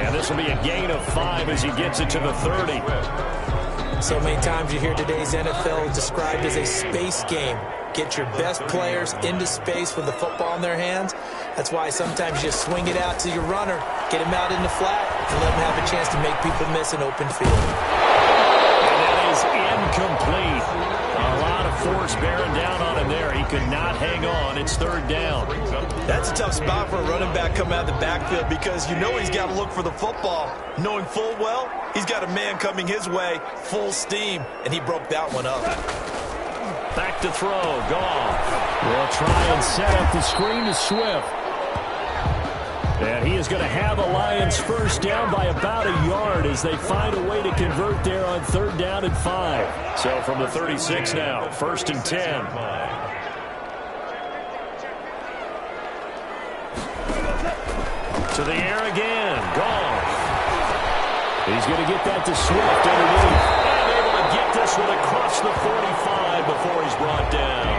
And this will be a gain of 5 as he gets it to the 30. So many times you hear today's NFL described as a space game. Get your best players into space with the football in their hands. That's why sometimes you swing it out to your runner, get him out in the flat, and let him have a chance to make people miss an open field. And that is incomplete. A lot of force bearing down on him there. He could not hang on. It's 3rd down. That's a tough spot for a running back coming out of the backfield because you know he's got to look for the football, knowing full well he's got a man coming his way, full steam, and he broke that one up. Back to throw, Goff. Will try and set up the screen to Swift. And he is going to have the Lions first down by about a yard as they find a way to convert there on 3rd down and 5. So from the 36 now, 1st and 10. To the air again, Goff. He's going to get that to Swift underneath. And able to get this one across the 45 before he's brought down.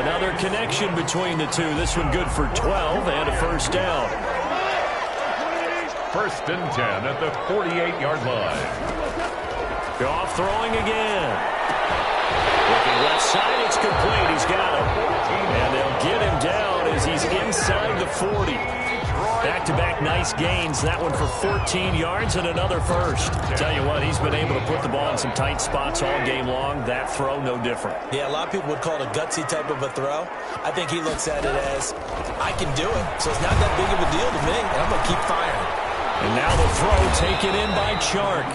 Another connection between the two. This one good for 12 and a first down. 1st and 10 at the 48-yard line. Goff throwing again. Looking left side, it's complete. He's got him. And they'll get him down as he's inside the 40. Back-to-back nice gains. That one for 14 yards and another first. Tell you what, he's been able to put the ball in some tight spots all game long. That throw, no different. Yeah, a lot of people would call it a gutsy type of a throw. I think he looks at it as, I can do it. So it's not that big of a deal to me, and I'm going to keep firing. And now the throw taken in by Chark.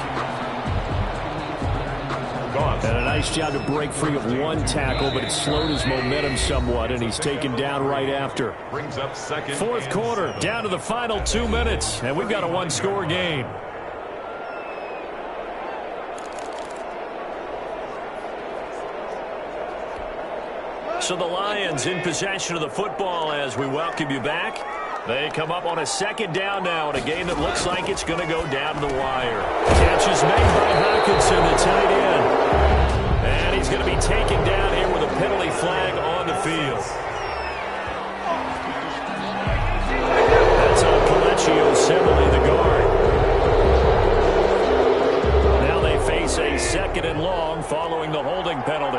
Goff. And an Nice job to break free of one tackle, but it slowed his momentum somewhat, and he's taken down right after. Brings up second. Fourth quarter, down to the final 2 minutes, and we've got a one-score game. So the Lions in possession of the football as we welcome you back. They come up on a second down now in a game that looks like it's going to go down to the wire. Catch is made by Hockenson, the tight end. And he's going to be taken down here with a penalty flag on the field. That's on Colecchio Semele, the guard. Now they face a second and long following the holding penalty.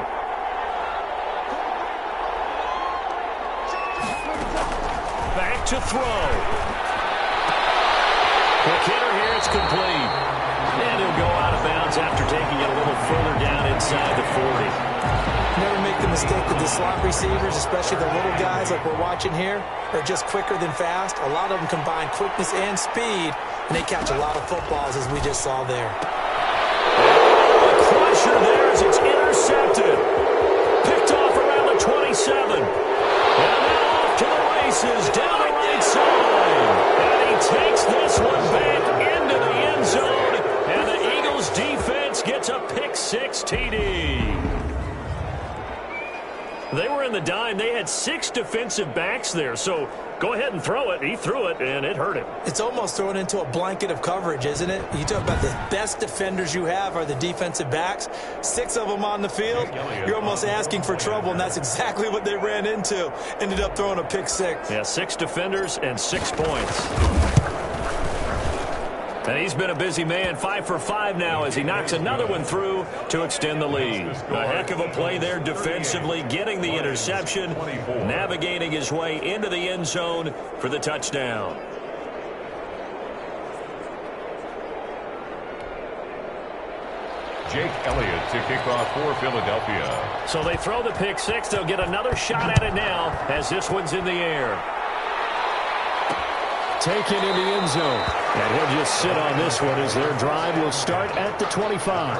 Back to throw. Quick hitter here, it's complete. And he'll go out of bounds after taking it a little further down inside the 40. Never make the mistake that the slot receivers, especially the little guys like we're watching here, are just quicker than fast. A lot of them combine quickness and speed, and they catch a lot of footballs, as we just saw there. A crusher there as it's intercepted. Picked off around the 27. And now off to the races down the right side. And he takes this one back into the end zone. And the Eagles defense gets a pick-6 TD. They were in the dime. They had 6 defensive backs there. So go ahead and throw it. He threw it, and it hurt him. It's almost thrown into a blanket of coverage, isn't it? You talk about the best defenders you have are the defensive backs. 6 of them on the field. You're almost asking for trouble, and that's exactly what they ran into. Ended up throwing a pick-6. Yeah, 6 defenders and 6 points. And he's been a busy man, 5 for 5 now as he knocks another one through to extend the lead. A heck of a play there defensively, getting the interception, navigating his way into the end zone for the touchdown. Jake Elliott to kick off for Philadelphia. So they throw the pick-6. They'll get another shot at it now as this one's in the air. Taken in the end zone. And he'll just sit on this one as their drive will start at the 25.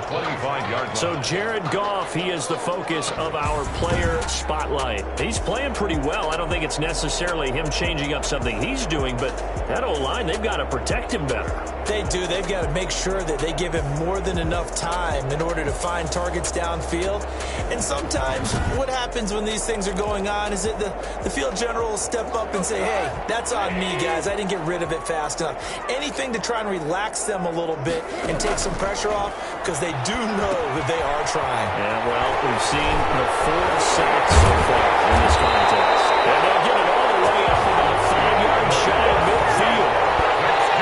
25-yard line. So Jared Goff, he is the focus of our player spotlight. He's playing pretty well. I don't think it's necessarily him changing up something he's doing, but that O-line, they've got to protect him better. They do. They've got to make sure that they give him more than enough time in order to find targets downfield. And sometimes what happens when these things are going on is that the field general will step up and say, hey, that's on me, guys. I didn't get rid of it fast enough. Anything to try and relax them a little bit and take some pressure off because they do know that they are trying. Yeah, well, we've seen the 4 sacks so far in this contest. And they'll get it all the way up about 5 yards shy of midfield.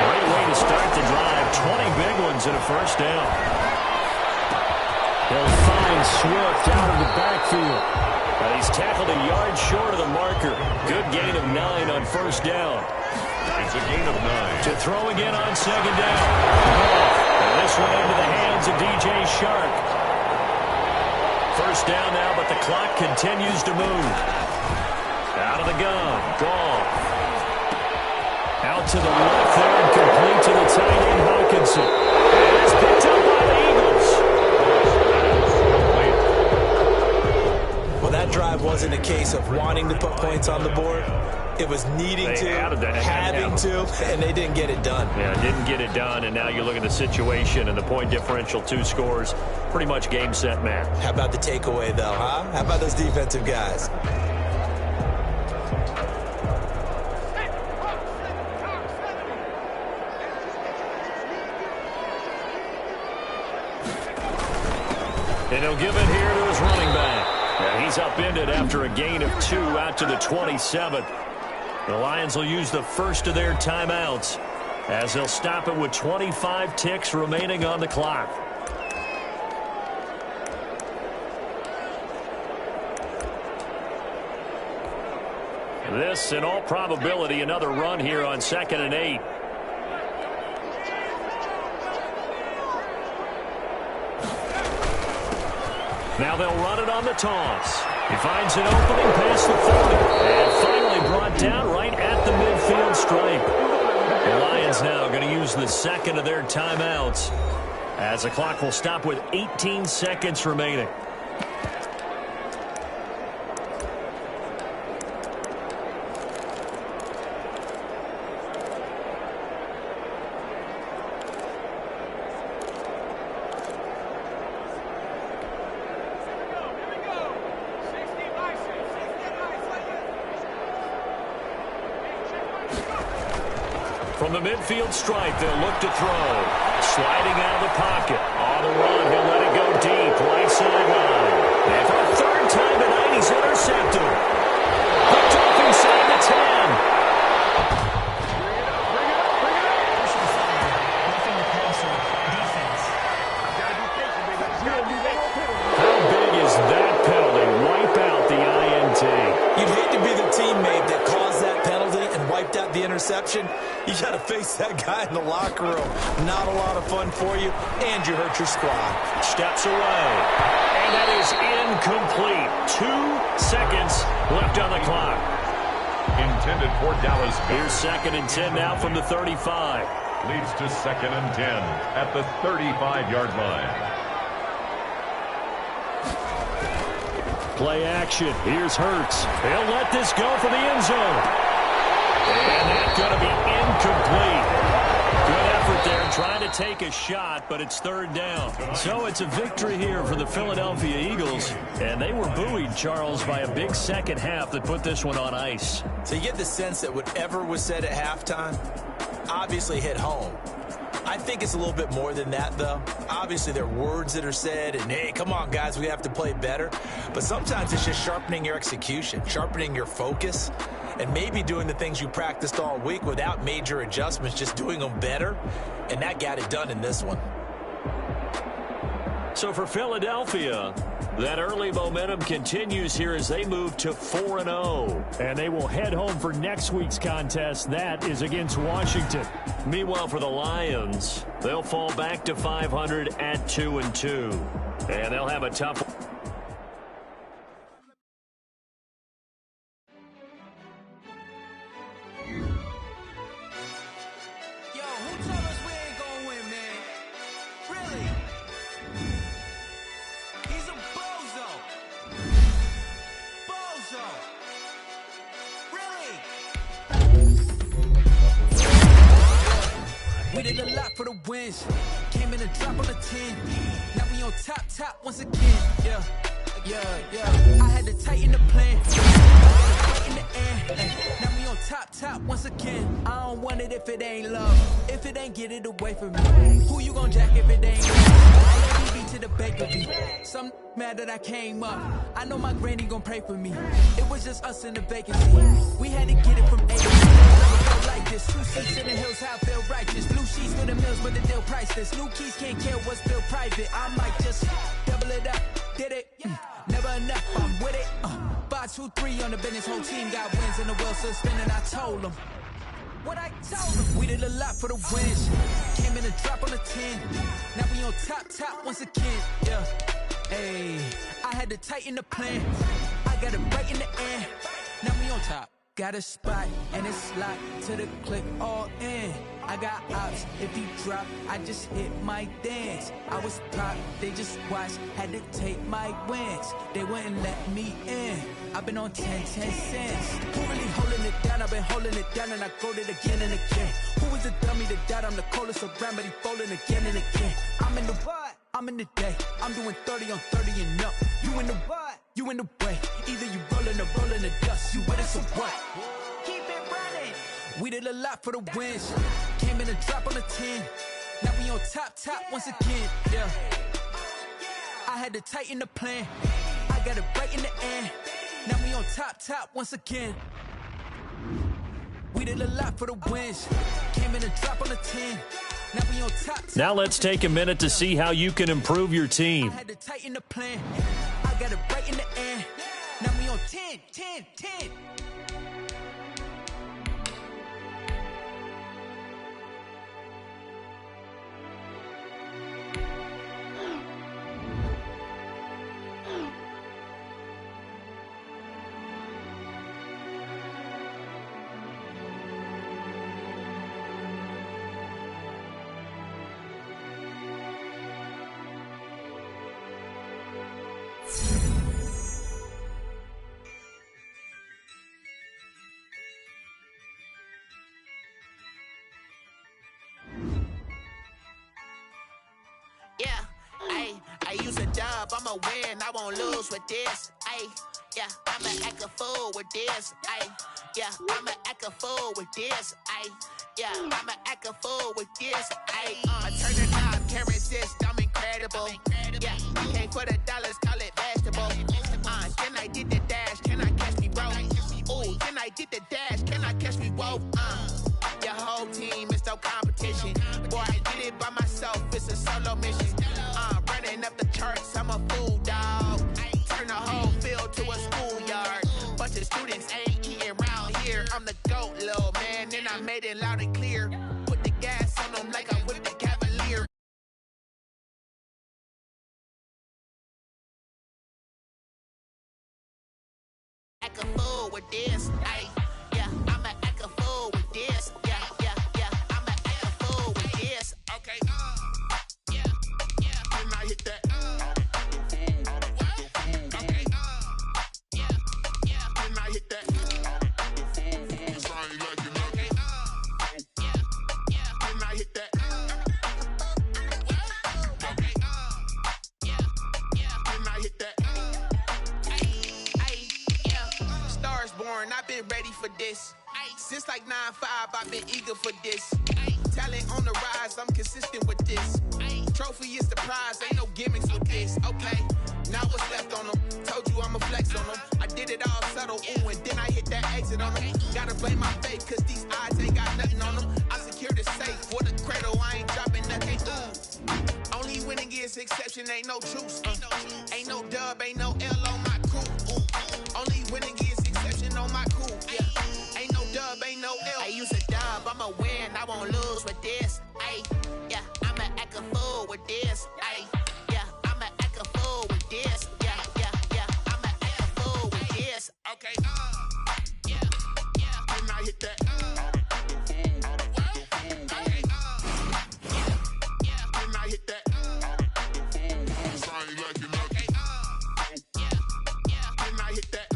Great way to start the drive. 20 big ones and a first down. They'll find Swift out of the backfield. But he's tackled a yard short of the marker. Good gain of 9 on first down. It's a gain of 9. To throw again on second down. And this one into the hands of DJ Shark. First down now, but the clock continues to move. Out of the gun. Goff. Out to the left there and complete to the tight end, Hockenson. And it's picked up by the Eagles. Well, that drive wasn't a case of wanting to put points on the board. It was needing to, having to, and they didn't get it done. Yeah, didn't get it done, and now you look at the situation and the point differential, 2 scores, pretty much game, set, match. How about the takeaway, though, huh? How about those defensive guys? And he'll give it here to his running back. And he's upended after a gain of 2 out to the 27. The Lions will use the first of their timeouts as they'll stop it with 25 ticks remaining on the clock. This, in all probability, another run here on 2nd and 8. Now they'll run it on the toss. He finds an opening past the 40. And finally brought down right at the midfield stripe. The Lions now going to use the second of their timeouts as the clock will stop with 18 seconds remaining. From the midfield stripe, they'll look to throw. Sliding out of the pocket. On the run, he'll let it go deep. Right sideline. And for a third time tonight, he's intercepted. Picked off inside the 10. How big is that penalty? Wipe out the INT. You'd hate to be the teammate that caused that penalty and wiped out the interception. You got to face that guy in the locker room. Not a lot of fun for you, and you hurt your squad. Steps away. And that is incomplete. 2 seconds left on the clock. Intended for Dallas. Here's 2nd and 10 now from the 35. Leads to 2nd and 10 at the 35-yard line. Play action. Here's Hurts. He'll let this go for the end zone. And that's going to be incomplete. Good effort there trying to take a shot, but it's 3rd down. So it's a victory here for the Philadelphia Eagles. And they were buoyed, Charles, by a big second half that put this one on ice. So you get the sense that whatever was said at halftime obviously hit home. I think it's a little bit more than that, though. Obviously, there are words that are said, and, hey, come on, guys, we have to play better. But sometimes it's just sharpening your execution, sharpening your focus, and maybe doing the things you practiced all week without major adjustments, just doing them better. And that got it done in this one. So for Philadelphia, that early momentum continues here as they move to 4-0. And they will head home for next week's contest. That is against Washington. Meanwhile, for the Lions, they'll fall back to 500 at 2-2. And they'll have a tough one. We did a lot for the wins. Came in a drop on the 10. Now we on top once again. Yeah. I had to tighten the plan. I got it right in the air. Now we on top once again. I don't want it if it ain't love. If it ain't, get it away from me. Who you gon' jack if it ain't love? LABB to the bakery. Some mad that I came up. I know my granny gon' pray for me. It was just us in the vacancy. We had to get it from A to Z. Like this, 2 seats in the hills, how I feel righteous. Blue sheets for the mills, but the deal priceless. New keys can't care what's still private. I might just double it up, did it. Never enough, I'm with it. 5, 2, 3 on the business, whole team got wins and the wheel still spinning. I told them what I told them. We did a lot for the wins. Came in a drop on the 10. Now we on top once again. Yeah, hey, I had to tighten the plan. I got it right in the air. Now we on top. Got a spot and it's locked to the click all in. I got ops, if you drop, I just hit my dance. I was top, they just watched, had to take my wins. They wouldn't let me in. I've been on 10 cents. Who really holding it down? I've been holding it down and I go it again and again. Who is the dummy that doubt? I'm the coldest around, but he folding again and again. I'm in the what? I'm in the day. I'm doing 30 on 30 and up. You in the what? You in the way. Either you rolling or rolling the dust. You with us or what? Keep it running. We did a lot for the wins. Came in a drop on the 10. Now we on top once again. Yeah. I had to tighten the plan. I got it right in the air. Now we on top once again. We did a lot for the wins. Came in a drop on the 10. Now we on top. Now let's take a minute to see how you can improve your team. I had to tighten the plan. I got it right in the air. Now we on 10. I use a dub, I'ma win, I won't lose with this. Ay, yeah, I'ma act a fool with this. Ay, yeah, I'ma act a fool with this. Ay, yeah, I'ma act a fool with this. Ay, I turn the knob, can't resist, I'm incredible. Yeah, came for the dollars, call it vegetable. Can I get the dash? Can I catch me, bro? Ooh, can I get the dash? Can I catch me, whoa? Your whole team is no competition. Boy, I did it by myself, it's a solo mission. Running up the charts, I'm a fool, dog. Turn the whole field to a schoolyard. Bunch of students ain't eating around here. I'm the GOAT, little man, and I made it loud and clear. Put the gas on them like I'm with the Cavalier. Act a fool with this, ay, yeah, I'ma act a fool with this, yeah, yeah, yeah, I'ma act a fool with this, okay, yeah, yeah, can I hit that, okay, yeah, yeah, can I hit that, cause I ain't like it, okay, yeah, yeah, can I hit that, okay, yeah, yeah, can I hit that, Stars born, I've been ready for this. Since like 9-5, I've been eager for this. Talent on the rise, I'm consistent with this. Trophy is the prize, ain't no gimmicks with this. Okay, now what's left on them? Told you I'ma flex on them. I did it all subtle, ooh, and then I hit that exit on them. Gotta blame my fate, cause these eyes ain't got nothing on them. I secured the safe for the cradle, I ain't dropping nothing. Ooh. Only winning is exception, ain't no truce. Ain't no dub, ain't no L on my crew. Ooh. Only winning is exception on my crew. Yeah. Ain't no dub, ain't no L. I use a dub, I'ma win, I won't lose with this. Ay, yeah, I'ma act a fool with this. Ay, yeah, I'ma act a fool with this. Yeah, yeah, yeah, I'ma act a fool with this. Okay, yeah, yeah, can I hit that? Okay, yeah, yeah, can I hit that? Cause I ain't like it, okay, yeah, yeah, can I hit that?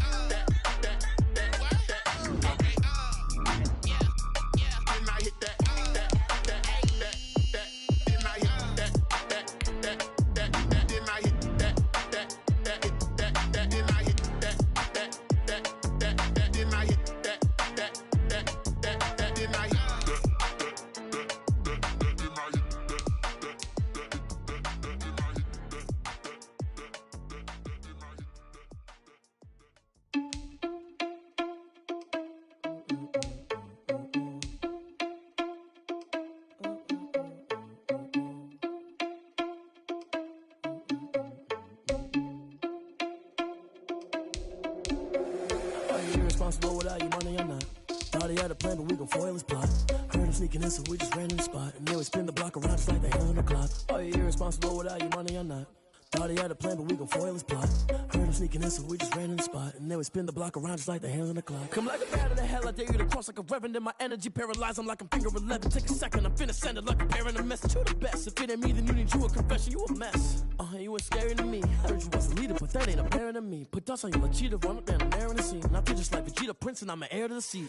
Irresponsible without your money or not. Thought he had a plan, but we gon' foil his plot. Heard him sneaking in, so we just ran in the spot. And then we spin the block around just like the hell on the clock. Are you irresponsible without your money or not? Thought he had a plan, but we gon' foil his plot. Heard him sneaking in, so we just ran in the spot. And then we spin the block around just like the hands on the clock. Come like a bat of the hell, I dare you to cross like a reverend. In my energy paralyzed, I'm like I'm finger 11. Take a second, I'm finna send it like a parent a message to the best. If it ain't me, then you need you a confession, you a mess. You ain't scary to me. I heard you was a leader, but that ain't apparent to me. Put dust on you like cheetah, run up down the air in the scene. And I feel just like Vegeta Prince, and I'm an heir to the seat.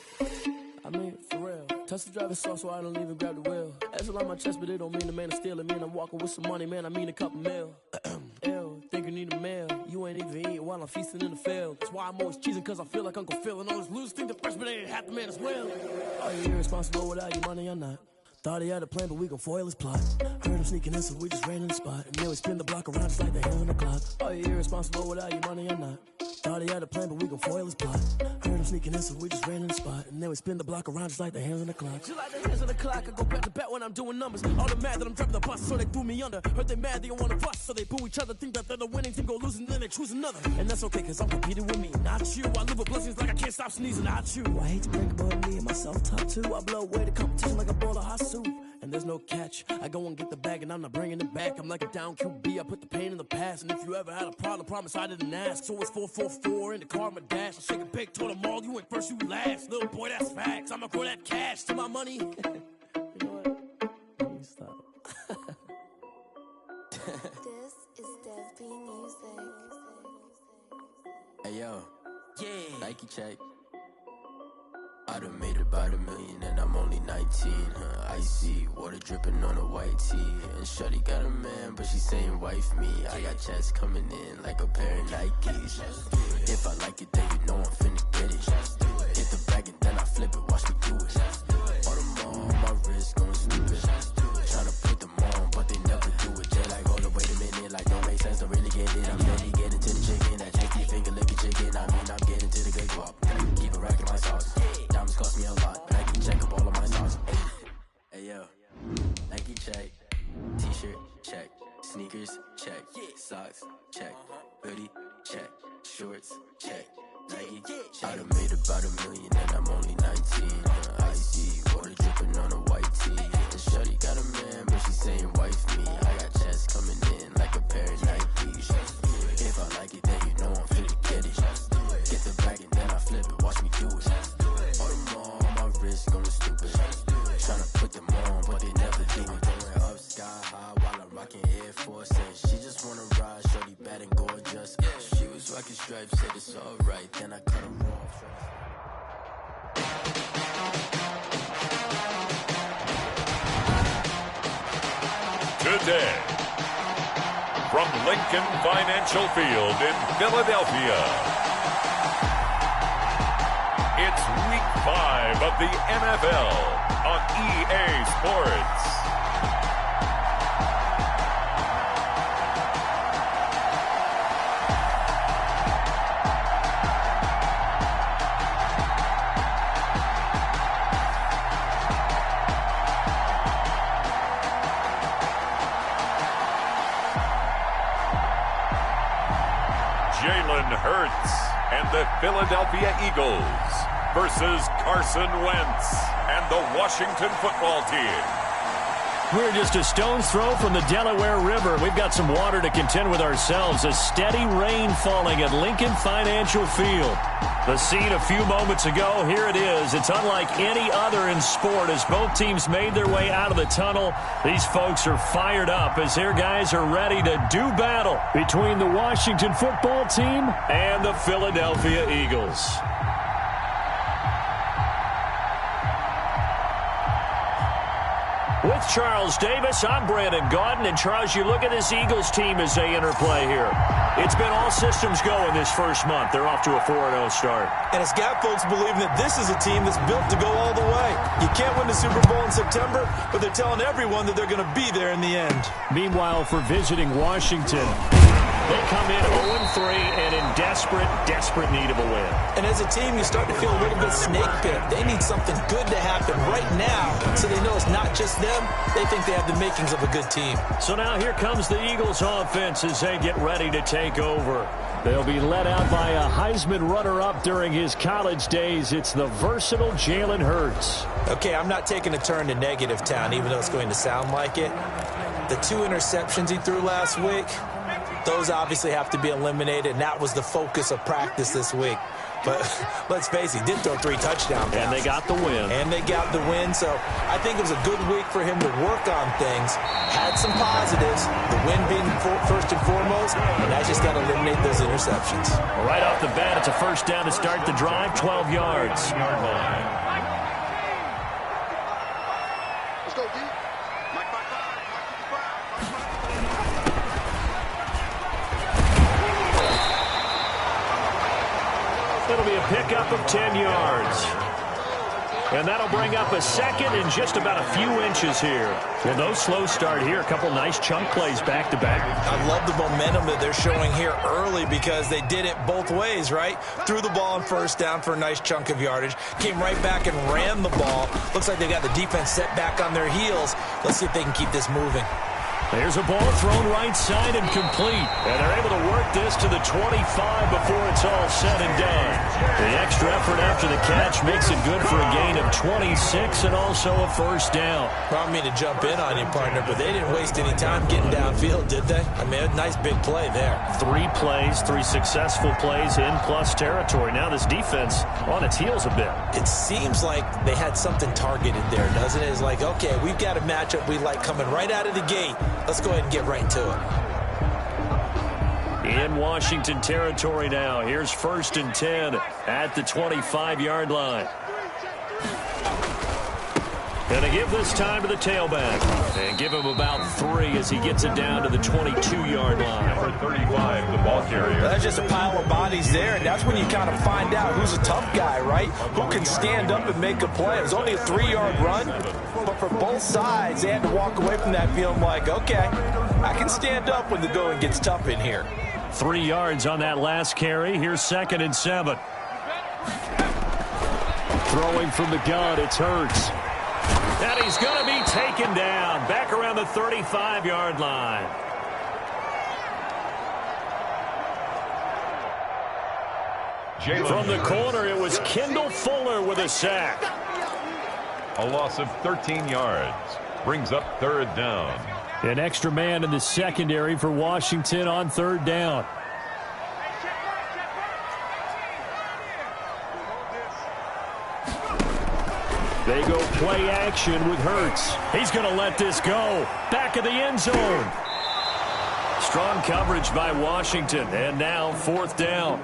I mean, for real. Touch the driver's sauce so I don't even grab the wheel. That's on my chest, but it don't mean the man is stealing. Man, I'm walking with some money, man, I mean a couple mil. Ew, think you need a meal. You ain't even eating while I'm feasting in the field. That's why I'm always cheesing, cause I feel like Uncle Phil. And all those losers think the freshman ain't half the man as well. Are you irresponsible without your money or not? Thought he had a plan, but we gon' foil his plot. Heard him sneaking in, so we just ran in the spot. And then we spin the block around just like the hands on the clock. Are you irresponsible without your money or not? Thought he had a plan, but we gon' foil his plot. Heard him sneaking in, so we just ran in the spot. And then we spin the block around just like the hands on the clock. Just like the hands on the clock, I go back to back when I'm doing numbers. All the mad that I'm driving the bus, so they threw me under. Heard they mad, they don't wanna fuss, so they boo each other. Think that they're the winning team, go losing, then they choose another. And that's okay, cause I'm competing with me, not you. I live with blessings like I can't stop sneezing, not you. I hate to break it, but me and myself top two. I blow away the competition like a bowl of hot soup. And there's no catch. I go and get the bag and I'm not bringing it back. I'm like a down QB, I put the pain in the past. And if you ever had a problem, promise I didn't ask. So it's 444 in the car, my dash. I shake a big, told them all, you ain't first, you last. Little boy, that's facts. I'ma grow that cash to my money. You know what? Let me stop. This is Dev B Music. Hey yo, yeah, Nike check. I done made about $1 million and I'm only 19. Icy water dripping on a white tee. And shawty got a man, but she saying wife me. I got checks coming in like a pair of Nikes. If I like it, then you know I'm finna get it. Hit the bag and then I flip it, watch me do it. All them on my wrist going stupid. Tryna put them on, but they never do it. They like, hold up, wait a minute, like don't make sense, don't really get it. I'm ready, get into the chicken, that janky finger lippy chicken. I mean, I'm getting to the good guap. Keep it racking my sauce. Diamonds cost me a lot, but I can check up all of my sauce. Hey yo, Nike check, t-shirt check, sneakers check, socks check, hoodie check, shorts check, Nike check. I done made about $1 million and I'm only 19. Icy water dripping on a white tee. And shawty got a man, but she saying wife me. I got checks coming in like a pair of Nikes. If I like it, then you know I'm finna get it. Get the bag and then I flip it, watch me do it. All them on my wrist going stupid. Tryna put them on, but they never do it. Going up sky high while I'm rocking Air Force. And she just wanna ride, shorty bad and gorgeous. She was rocking stripes, said it's alright. Then I cut her off. Today, from Lincoln Financial Field in Philadelphia, it's Week 5 of the NFL on EA Sports. Jalen Hurts and the Philadelphia Eagles versus Carson Wentz and the Washington Football Team. We're just a stone's throw from the Delaware River. We've got some water to contend with ourselves. A steady rain falling at Lincoln Financial Field. The scene a few moments ago, here it is. It's unlike any other in sport as both teams made their way out of the tunnel. These folks are fired up as their guys are ready to do battle between the Washington Football Team and the Philadelphia Eagles. With Charles Davis, I'm Brandon Gaudin. And Charles, you look at this Eagles team as they interplay here. It's been all systems go in this first month. They're off to a 4-0 start. And it's got folks believing that this is a team that's built to go all the way. You can't win the Super Bowl in September, but they're telling everyone that they're going to be there in the end. Meanwhile, for visiting Washington, they come in 0-3 and in desperate need of a win. And as a team, you start to feel a little bit snake pit. They need something good to happen right now so they know it's not just them. They think they have the makings of a good team. So now here comes the Eagles offense as they get ready to take over. They'll be led out by a Heisman runner-up during his college days. It's the versatile Jalen Hurts. Okay, I'm not taking a turn to negative town, even though it's going to sound like it. The 2 interceptions he threw last week, those obviously have to be eliminated, and that was the focus of practice this week. But let's face it, he did throw 3 touchdown passes. And they got the win. So I think it was a good week for him to work on things. Had some positives, the win being first and foremost, and I just got to eliminate those interceptions. Right off the bat, it's a first down to start the drive, 12 yards. Let's go, D. Mike, 5-5. It'll be a pickup of 10 yards. And that'll bring up a second and just about a few inches here. Well, no slow start here. A couple nice chunk plays back-to-back. I love the momentum that they're showing here early because they did it both ways, right? Threw the ball on first down for a nice chunk of yardage. Came right back and ran the ball. Looks like they got the defense set back on their heels. Let's see if they can keep this moving. There's a ball thrown right side and complete. And they're able to work this to the 25 before it's all said and done. The extra effort after the catch makes it good for a gain of 26 and also a first down. I don't mean to jump in on you, partner, but they didn't waste any time getting downfield, did they? I mean, a nice big play there. 3 plays, 3 successful plays in plus territory. Now this defense on its heels a bit. It seems like they had something targeted there, doesn't it? It's like, okay, we've got a matchup we like coming right out of the gate. Let's go ahead and get right to it. In Washington territory now. Here's 1st and 10 at the 25-yard line. Going to give this time to the tailback. And give him about 3 as he gets it down to the 22-yard line. Number 35, the ball carrier. That's just a pile of bodies there, and that's when you kind of find out who's a tough guy, right? Who can stand up and make a play. It was only a 3-yard run, but for both sides, they had to walk away from that feeling like, okay, I can stand up when the going gets tough in here. 3 yards on that last carry. Here's 2nd and 7. Throwing from the gun, it's Hurts. And he's going to be taken down back around the 35-yard line. From the corner, it was Kendall Fuller with a sack. A loss of 13 yards. Brings up 3rd down. An extra man in the secondary for Washington on 3rd down. They go play action with Hurts. He's going to let this go. Back of the end zone. Strong coverage by Washington. And now 4th down.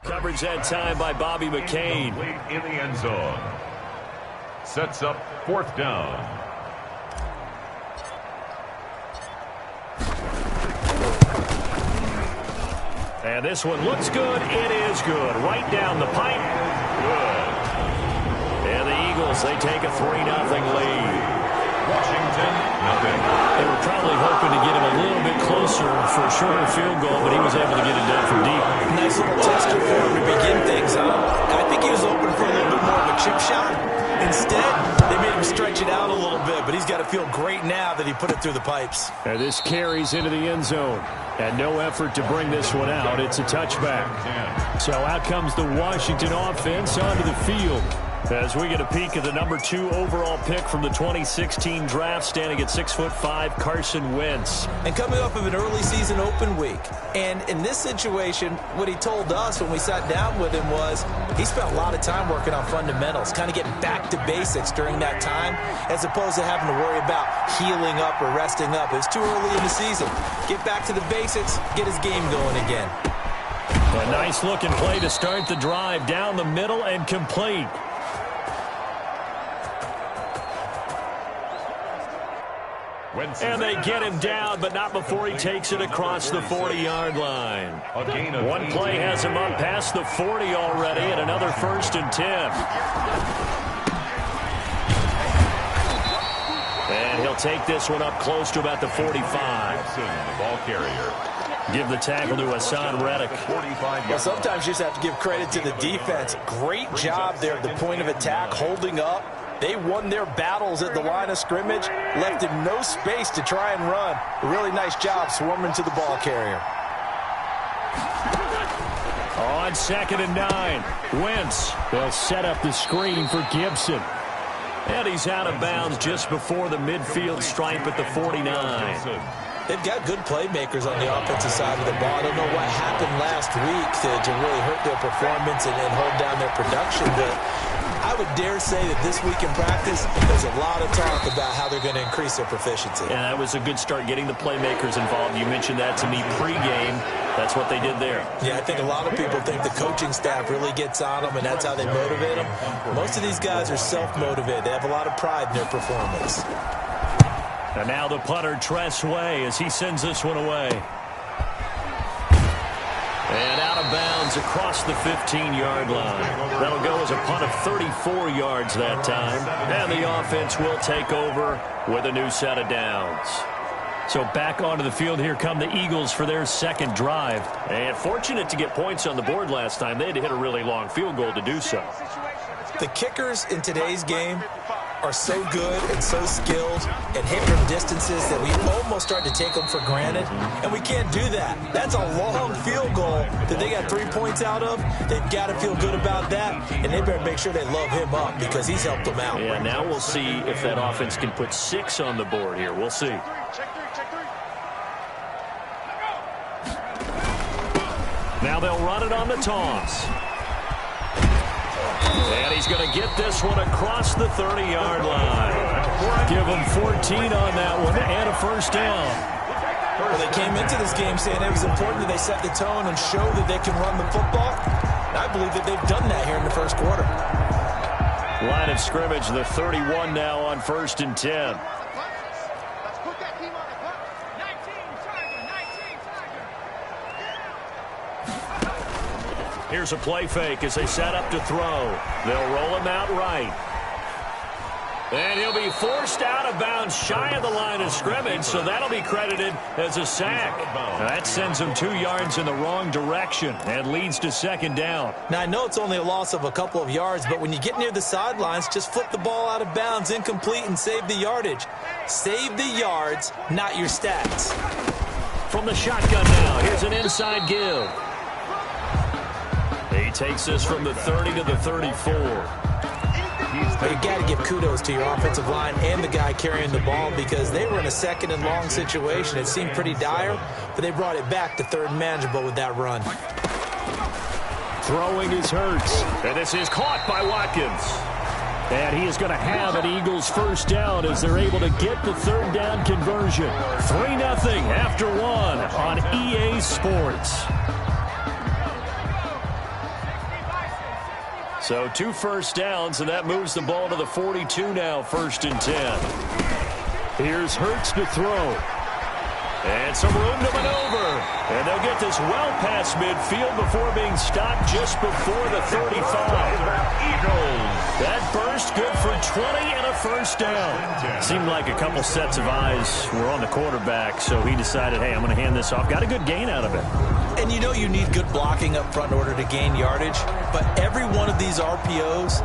Coverage that time by Bobby McCain. In the end zone. Sets up 4th down. And this one looks good. It is good. Right down the pipe. Good. And the Eagles, they take a 3-0 lead. Washington, nothing. They were probably hoping to get him a little bit closer for a shorter field goal, but he was able to get it done from deep. Nice little tester for him to begin things on. I think he was open for a little bit more of a chip shot. Instead, they made him stretch it out a little bit, but he's got to feel great now that he put it through the pipes. And this carries into the end zone. And no effort to bring this one out. It's a touchback. So out comes the Washington offense onto the field. As we get a peek at the number 2 overall pick from the 2016 draft, standing at 6'5", Carson Wentz. And coming off of an early season open week. And in this situation, what he told us when we sat down with him was he spent a lot of time working on fundamentals, kind of getting back to basics during that time, as opposed to having to worry about healing up or resting up. It was too early in the season. Get back to the basics, get his game going again. A nice looking play to start the drive down the middle and complete. And they get him down, but not before he takes it across the 40-yard line. One play has him up past the 40 already, and another 1st and 10. And he'll take this one up close to about the 45. The ball carrier. Give the tackle to Hassan Reddick. Well, sometimes you just have to give credit to the defense. Great job there at the point of attack, holding up. They won their battles at the line of scrimmage, left him no space to try and run. A really nice job swarming to the ball carrier. On 2nd and 9, Wentz. They'll set up the screen for Gibson. And he's out of bounds just before the midfield stripe at the 49. They've got good playmakers on the offensive side of the ball. I don't know what happened last week to really hurt their performance and hold down their production, but I would dare say that this week in practice, there's a lot of talk about how they're going to increase their proficiency. And that was a good start, getting the playmakers involved. You mentioned that to me pregame. That's what they did there. Yeah, I think a lot of people think the coaching staff really gets on them, and that's how they motivate them. Most of these guys are self-motivated. They have a lot of pride in their performance. And now the punter, Tress Way, as he sends this one away. And out of bounds is across the 15-yard line. That'll go as a punt of 34 yards that time. And the offense will take over with a new set of downs. So back onto the field, here come the Eagles for their second drive. And fortunate to get points on the board last time. They had to hit a really long field goal to do so. The kickers in today's game are so good and so skilled and hit from distances that we almost start to take them for granted, and we can't do that. That's a long field goal that they got 3 points out of. They've got to feel good about that, and they better make sure they love him up because he's helped them out. Yeah, now we'll see if that offense can put 6 on the board here. We'll see. Now they'll run it on the toss. And he's going to get this one across the 30-yard line. Give him 14 on that one and a first down. Well, they came into this game saying it was important that they set the tone and show that they can run the football. I believe that they've done that here in the first quarter. Line of scrimmage, the 31 now on 1st and 10. Here's a play fake as they set up to throw. They'll roll him out right. And he'll be forced out of bounds shy of the line of scrimmage, so that'll be credited as a sack. That sends him 2 yards in the wrong direction and leads to second down. Now, I know it's only a loss of a couple of yards, but when you get near the sidelines, just flip the ball out of bounds, incomplete, and save the yardage. Save the yards, not your stats. From the shotgun now, here's an inside give. He takes this from the 30 to the 34. But you got to give kudos to your offensive line and the guy carrying the ball because they were in a second and long situation. It seemed pretty dire, but they brought it back to third and manageable with that run. Throwing is Hurts, and this is caught by Watkins. And he is going to have an Eagles first down as they're able to get the third down conversion. 3-0 after 1 on EA Sports. So 2 first downs, and that moves the ball to the 42 now, 1st and 10. Here's Hurts to throw. And some room to maneuver. And they'll get this well past midfield before being stopped just before the 35. That burst good for 20 and a first down. Seemed like a couple sets of eyes were on the quarterback, so he decided, hey, I'm going to hand this off. Got a good gain out of it. And you know you need good blocking up front in order to gain yardage, but every one of these RPOs,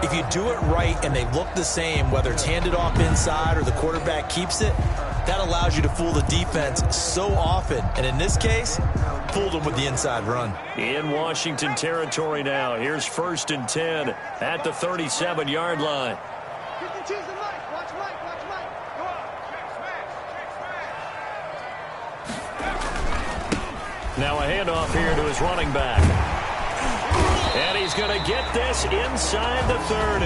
if you do it right and they look the same, whether it's handed off inside or the quarterback keeps it, that allows you to fool the defense so often. And in this case, fooled them with the inside run. In Washington territory now. Here's 1st and 10 at the 37-yard line. Now a handoff here to his running back. And he's going to get this inside the 30.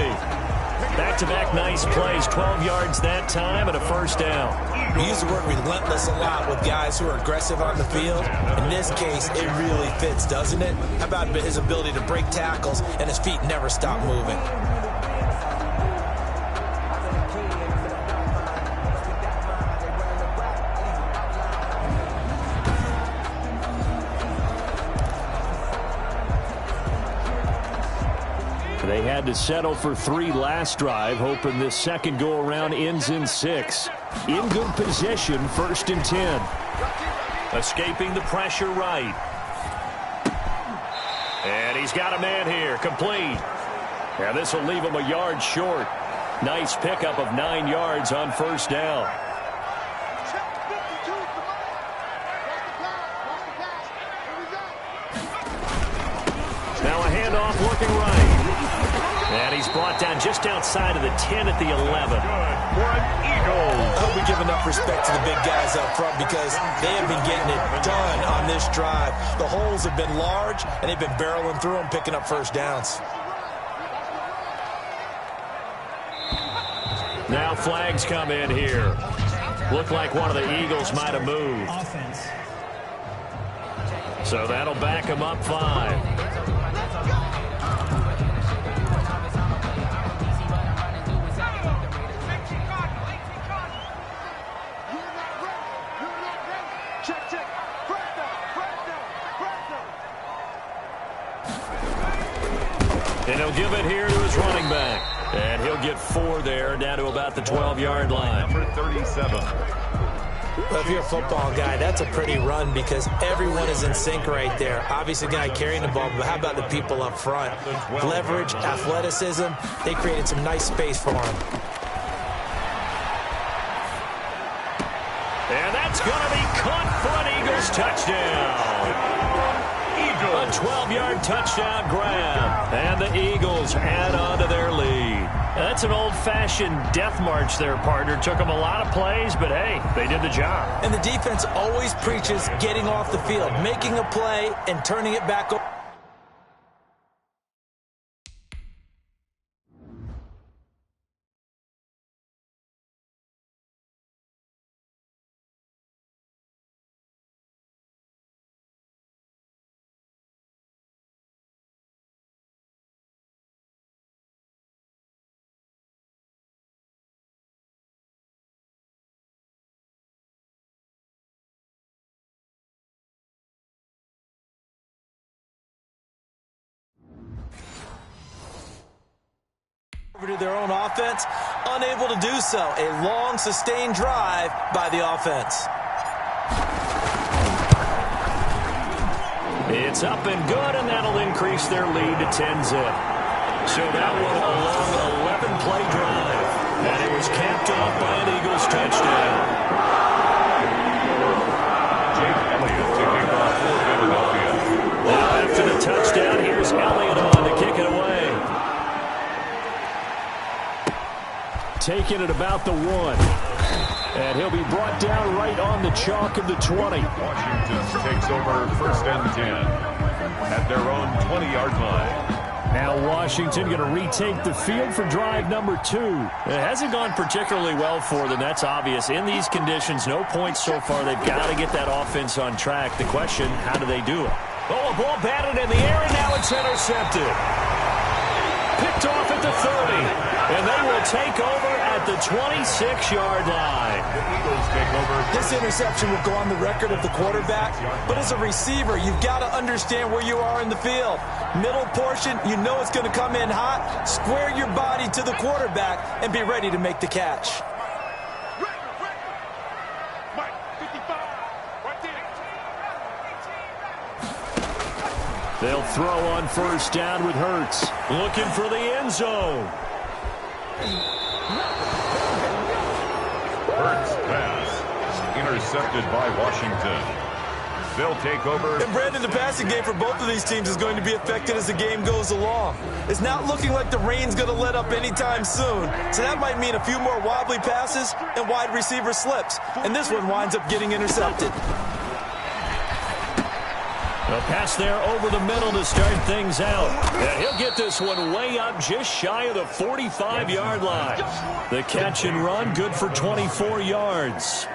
Back-to-back nice plays, 12 yards that time and a first down. We use the word relentless a lot with guys who are aggressive on the field. In this case, it really fits, doesn't it? How about his ability to break tackles and his feet never stop moving? They had to settle for 3 last drive, hoping this second go-around ends in 6. In good position, 1st and 10. Escaping the pressure right. And he's got a man here, complete. Now this will leave him a yard short. Nice pickup of 9 yards on first down. Now a handoff looking right. And he's brought down just outside of the 10 at the 11. I hope we give enough respect to the big guys up front because they have been getting it done on this drive. The holes have been large, and they've been barreling through them, picking up first downs. Now flags come in here. Looked like one of the Eagles might have moved. So that'll back him up 5. And he'll give it here to his running back. And he'll get 4 there, down to about the 12-yard line. Number 37. Well, if you're a football guy, that's a pretty run because everyone is in sync right there. Obviously, the guy carrying the ball, but how about the people up front? Leverage, athleticism, they created some nice space for him. And that's going to be caught for an Eagles touchdown. A 12-yard touchdown grab. And the Eagles add on to their lead. That's an old-fashioned death march there, partner. Took them a lot of plays, but, hey, they did the job. And the defense always preaches getting off the field, making a play and turning it back over. To their own offense, unable to do so. A long, sustained drive by the offense. It's up and good, and that'll increase their lead to 10-zip. So that one a long 11-play drive, and it was capped off by an Eagles touchdown. Jake Elliott taking off for Philadelphia. Now after the touchdown, here's Elliott on to kick it away. Taking it about the 1. And he'll be brought down right on the chalk of the 20. Washington takes over 1st and 10 at their own 20-yard line. Now Washington going to retake the field for drive number 2. It hasn't gone particularly well for them. That's obvious. In these conditions, no points so far. They've got to get that offense on track. The question, how do they do it? Oh, a ball batted in the air, and now it's intercepted. Picked off at the 30. And they will take over at the 26-yard line. The Eagles take over. This interception will go on the record of the quarterback, but as a receiver, you've got to understand where you are in the field. Middle portion, you know it's going to come in hot. Square your body to the quarterback and be ready to make the catch. They'll throw on 1st down with Hurts. Looking for the end zone. Hurts pass intercepted by Washington. They'll take over. And Brandon, the passing game for both of these teams is going to be affected as the game goes along. It's not looking like the rain's going to let up anytime soon, so that might mean a few more wobbly passes and wide receiver slips. And this one winds up getting intercepted. A pass there over the middle to start things out. And he'll get this one way up just shy of the 45-yard line. The catch and run, good for 24 yards.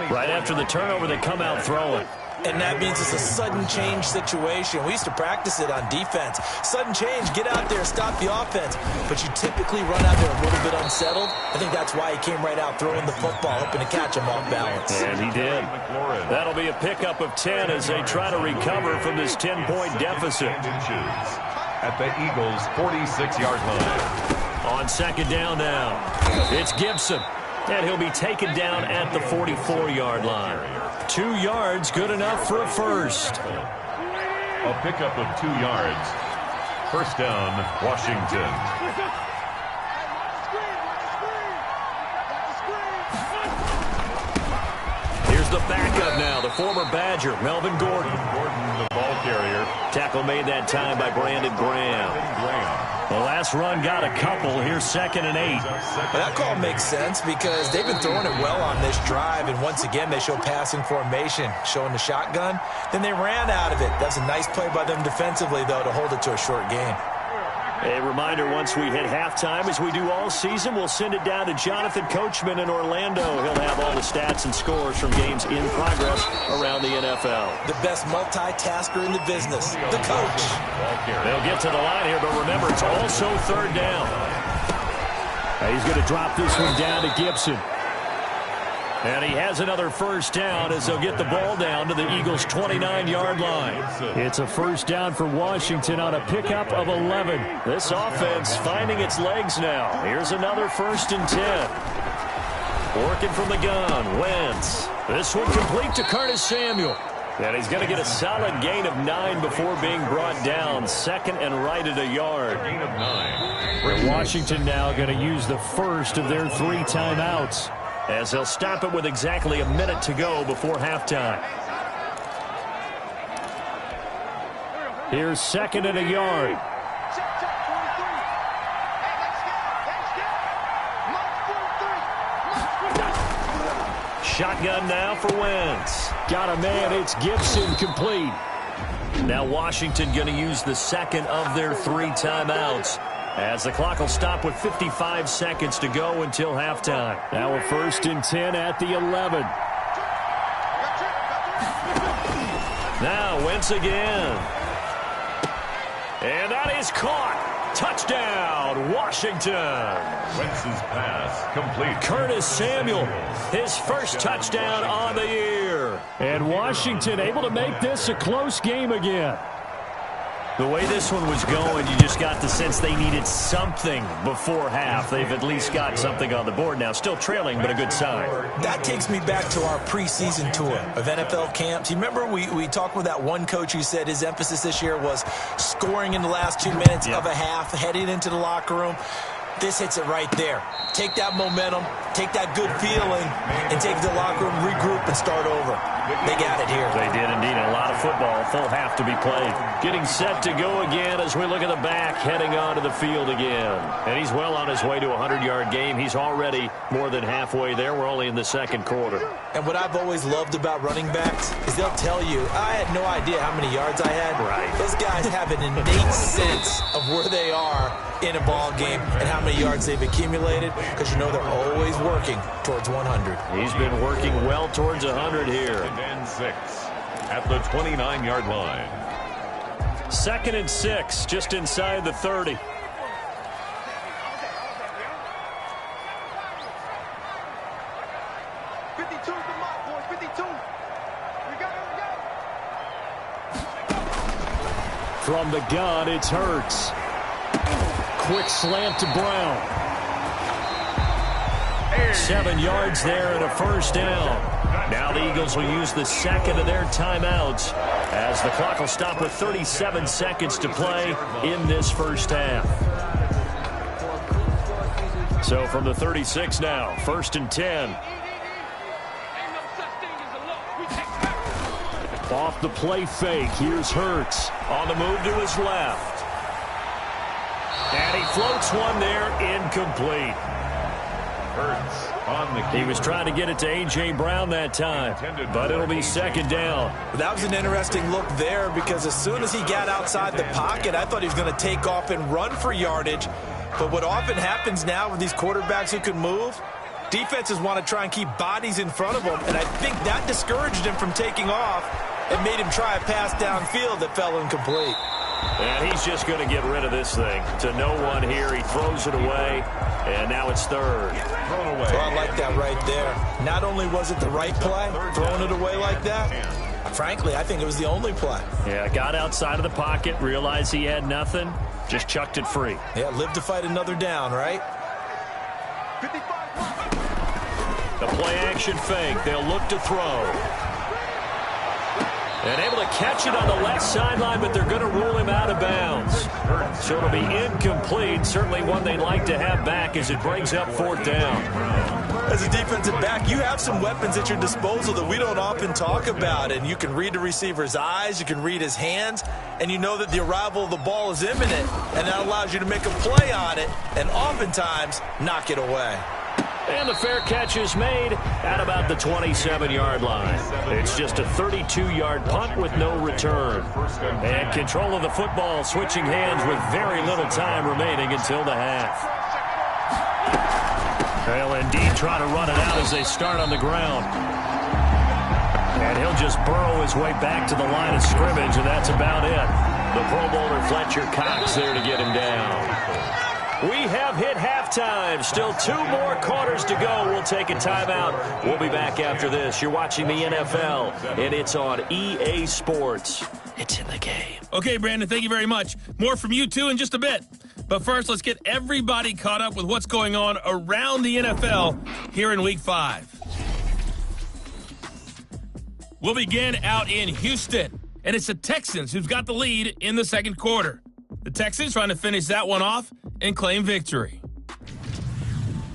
Right after the turnover, they come out throwing. And that means it's a sudden change situation. We used to practice it on defense. Sudden change, get out there, stop the offense. But you typically run out there a little bit unsettled. I think that's why he came right out throwing the football, hoping to catch him off balance. And he did. That'll be a pickup of 10 as they try to recover from this 10-point deficit. At the Eagles' 46-yard line. On 2nd down now, it's Gibson. And he'll be taken down at the 44-yard line. 2 yards, good enough for a first. A pickup of 2 yards. 1st down, Washington. Here's the backup now, the former Badger, Melvin Gordon. Gordon, the ball carrier. Tackle made that time by Brandon Graham. The last run got a couple. Here's 2nd and 8. Well, that call makes sense because they've been throwing it well on this drive, and once again they show passing formation, showing the shotgun. Then they ran out of it. That's a nice play by them defensively, though, to hold it to a short game. A reminder, once we hit halftime, as we do all season, we'll send it down to Jonathan Coachman in Orlando. He'll have all the stats and scores from games in progress around the NFL. The best multitasker in the business, the coach. They'll get to the line here, but remember, it's also 3rd down. He's going to drop this one down to Gibson. And he has another first down as they'll get the ball down to the Eagles' 29-yard line. It's a first down for Washington on a pickup of 11. This offense finding its legs now. Here's another 1st and 10. Working from the gun, Wentz. This one complete to Curtis Samuel. And he's going to get a solid gain of 9 before being brought down. 2nd and right at a yard. Gain of 9. And Washington now going to use the first of their 3 timeouts, as they'll stop it with exactly a minute to go before halftime. Here's 2nd and a yard. Shotgun now for Wentz. Got a man, it's Gibson, complete. Now Washington going to use the 2nd of their 3 timeouts, as the clock will stop with 55 seconds to go until halftime. Now a 1st and 10 at the 11. Now Wentz again. And that is caught. Touchdown, Washington. Wentz's pass complete. Curtis Samuel, his first touchdown on the year. And Washington able to make this a close game again. The way this one was going, you just got the sense they needed something before half. They've at least got something on the board now. Still trailing, but a good sign. That takes me back to our preseason tour of NFL camps. You remember we talked with that one coach who said his emphasis this year was scoring in the last 2 minutes of a half, heading into the locker room. This hits it right there. Take that momentum, take that good feeling, and take it to the locker room, regroup, and start over. They got it here. They did indeed. A lot of football, full half to be played. Getting set to go again as we look at the back, heading onto the field again. And he's well on his way to a 100-yard game. He's already more than halfway there. We're only in the 2nd quarter. And what I've always loved about running backs is they'll tell you, I had no idea how many yards I had. Right. Those guys have an innate sense of where they are in a ball game and how many yards they've accumulated, because you know they're always working towards 100. He's been working well towards 100 here. And 6 at the 29-yard line. 2nd and 6, just inside the 30. From the gun, it's Hurts. Quick slant to Brown. 7 yards there and a first down. Now the Eagles will use the 2nd of their timeouts, as the clock will stop with 37 seconds to play in this first half. So from the 36 now, 1st and 10. Off the play fake, here's Hurts. On the move to his left. And he floats one there, incomplete. Hurts on the He was trying to get it to A.J. Brown that time, but it'll be 2nd down. That was an interesting look there, because as soon as he got outside the pocket, I thought he was going to take off and run for yardage. But what often happens now with these quarterbacks who can move, defenses want to try and keep bodies in front of them, and I think that discouraged him from taking off and made him try a pass downfield that fell incomplete. And he's just going to get rid of this thing. To no one here, he throws it away, and now it's 3rd. thrown away. So I like that right there. Not only was it the right play, throwing it away like that, frankly, I think it was the only play. Yeah, got outside of the pocket, realized he had nothing, just chucked it free. Yeah, live to fight another down, right? The play-action fake. They'll look to throw. And able to catch it on the left sideline, but they're going to rule him out of bounds. So it'll be incomplete. Certainly one they'd like to have back as it brings up 4th down. As a defensive back, you have some weapons at your disposal that we don't often talk about. And you can read the receiver's eyes, you can read his hands, and you know that the arrival of the ball is imminent. And that allows you to make a play on it and oftentimes knock it away. And the fair catch is made at about the 27-yard line. It's just a 32-yard punt with no return. And control of the football switching hands with very little time remaining until the half. They'll indeed try to run it out as they start on the ground. And he'll just burrow his way back to the line of scrimmage, and that's about it. The Pro Bowler Fletcher Cox there to get him down. We have hit halftime. Still 2 more quarters to go. We'll take a timeout. We'll be back after this. You're watching the NFL, and it's on EA Sports. It's in the game. Okay, Brandon, thank you very much. More from you, too, in just a bit. But first, let's get everybody caught up with what's going on around the NFL here in Week 5. We'll begin out in Houston, and it's the Texans who've got the lead in the second quarter. The Texans trying to finish that one off and claim victory.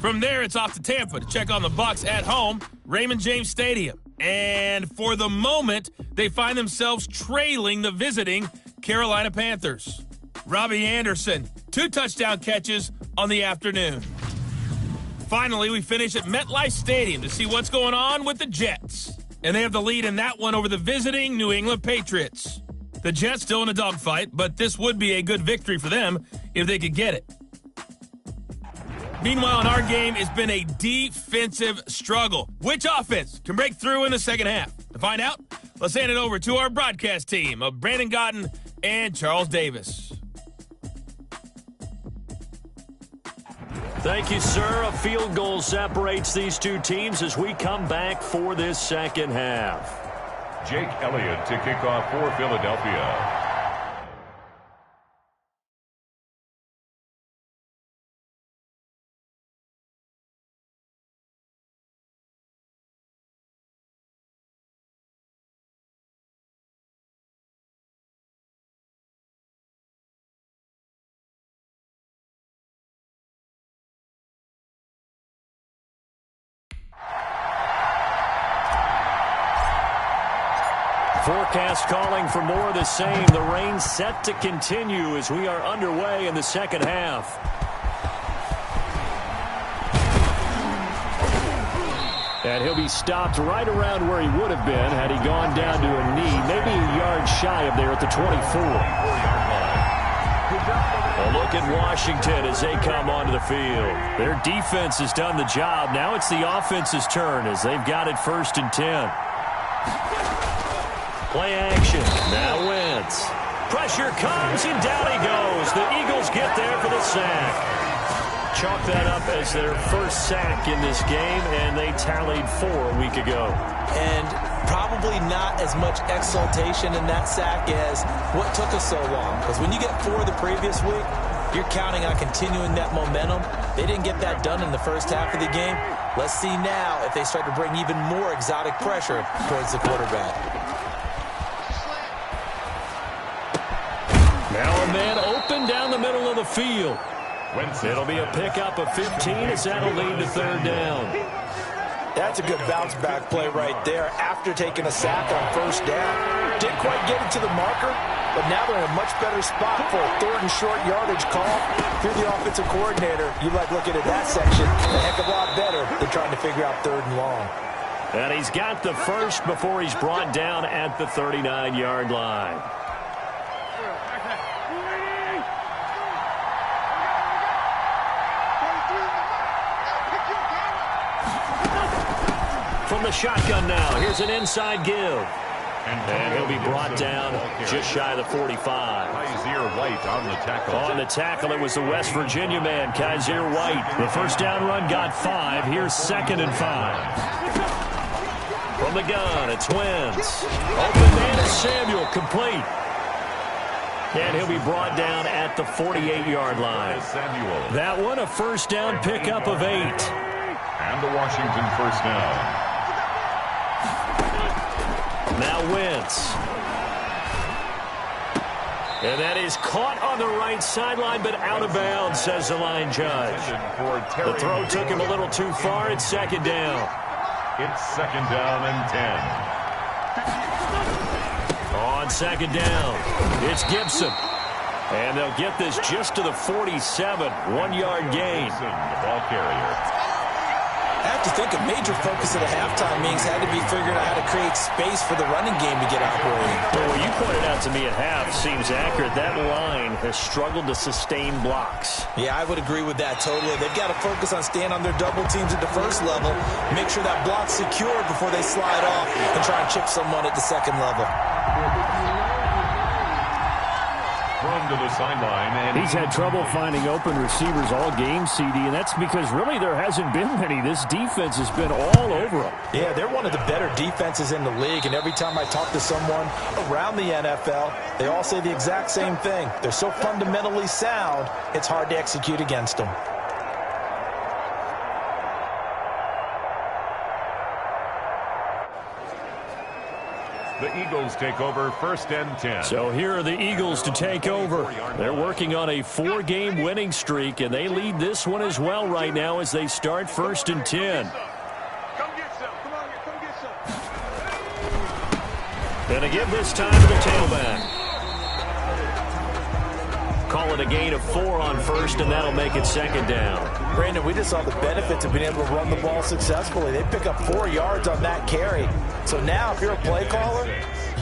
From there, it's off to Tampa to check on the Bucs at home, Raymond James Stadium. And for the moment, they find themselves trailing the visiting Carolina Panthers. Robbie Anderson, 2 touchdown catches on the afternoon. Finally, we finish at MetLife Stadium to see what's going on with the Jets. And they have the lead in that one over the visiting New England Patriots. The Jets still in a dogfight, but this would be a good victory for them if they could get it. Meanwhile, in our game, it's been a defensive struggle. Which offense can break through in the second half? To find out, let's hand it over to our broadcast team of Brandon Gotten and Charles Davis. Thank you, sir. A field goal separates these two teams as we come back for this second half. Jake Elliott to kick off for Philadelphia. Forecast calling for more of the same. The rain set to continue as we are underway in the second half. And he'll be stopped right around where he would have been had he gone down to a knee, maybe a yard shy of there at the 24. A look at Washington as they come onto the field. Their defense has done the job. Now it's the offense's turn as they've got it 1st and 10. Play action. Now Wentz. Pressure comes, and down he goes. The Eagles get there for the sack. Chalk that up as their first sack in this game, and they tallied 4 a week ago. And probably not as much exultation in that sack as what took us so long. Because when you get 4 the previous week, you're counting on continuing that momentum. They didn't get that done in the first half of the game. Let's see now if they start to bring even more exotic pressure towards the quarterback. Now a man open down the middle of the field. It'll be a pickup of 15 as that'll lead to 3rd down. That's a good bounce-back play right there after taking a sack on 1st down. Didn't quite get it to the marker, but now they're in a much better spot for a 3rd and short yardage call. If you're the offensive coordinator, you like looking at that section a heck of a lot better than trying to figure out 3rd and long. And he's got the first before he's brought down at the 39-yard line. From the shotgun now, here's an inside give. And he'll be brought down just shy of the 45. Kaiser White on the tackle. On the tackle, it was the West Virginia man, Kaiser White. The 1st down run got 5. Here's 2nd and 5. From the gun, it's Wentz. Open man is Samuel, complete. And he'll be brought down at the 48-yard line. That one, a 1st down pickup of 8. And the Washington 1st down. Now Wentz. And that is caught on the right sideline, but out of bounds, says the line judge. The throw took him a little too far. It's 2nd down. It's 2nd down and 10. On 2nd down, it's Gibson. And they'll get this just to the 47. 1-yard gain. The ball carrier. I have to think a major focus of the halftime meetings had to be figuring out how to create space for the running game to get operating. Well, what you pointed out to me at half seems accurate. That line has struggled to sustain blocks. Yeah, I would agree with that totally. They've got to focus on staying on their double teams at the 1st level, make sure that block's secure before they slide off and try and chip someone at the 2nd level. From to the sideline. And he's had trouble finding open receivers all game, CD, and that's because really there hasn't been many. This defense has been all over them. Yeah, they're one of the better defenses in the league, and every time I talk to someone around the NFL, they all say the exact same thing. They're so fundamentally sound, it's hard to execute against them. the Eagles take over 1st and 10. So here are the Eagles to take over. They're working on a 4-game winning streak, and they lead this one as well right now as they start 1st and 10. Gonna give this time to the tailback. Call it a gain of 4 on 1st, and that'll make it 2nd down. Brandon, we just saw the benefits of being able to run the ball successfully. They pick up 4 yards on that carry. So now if you're a play caller,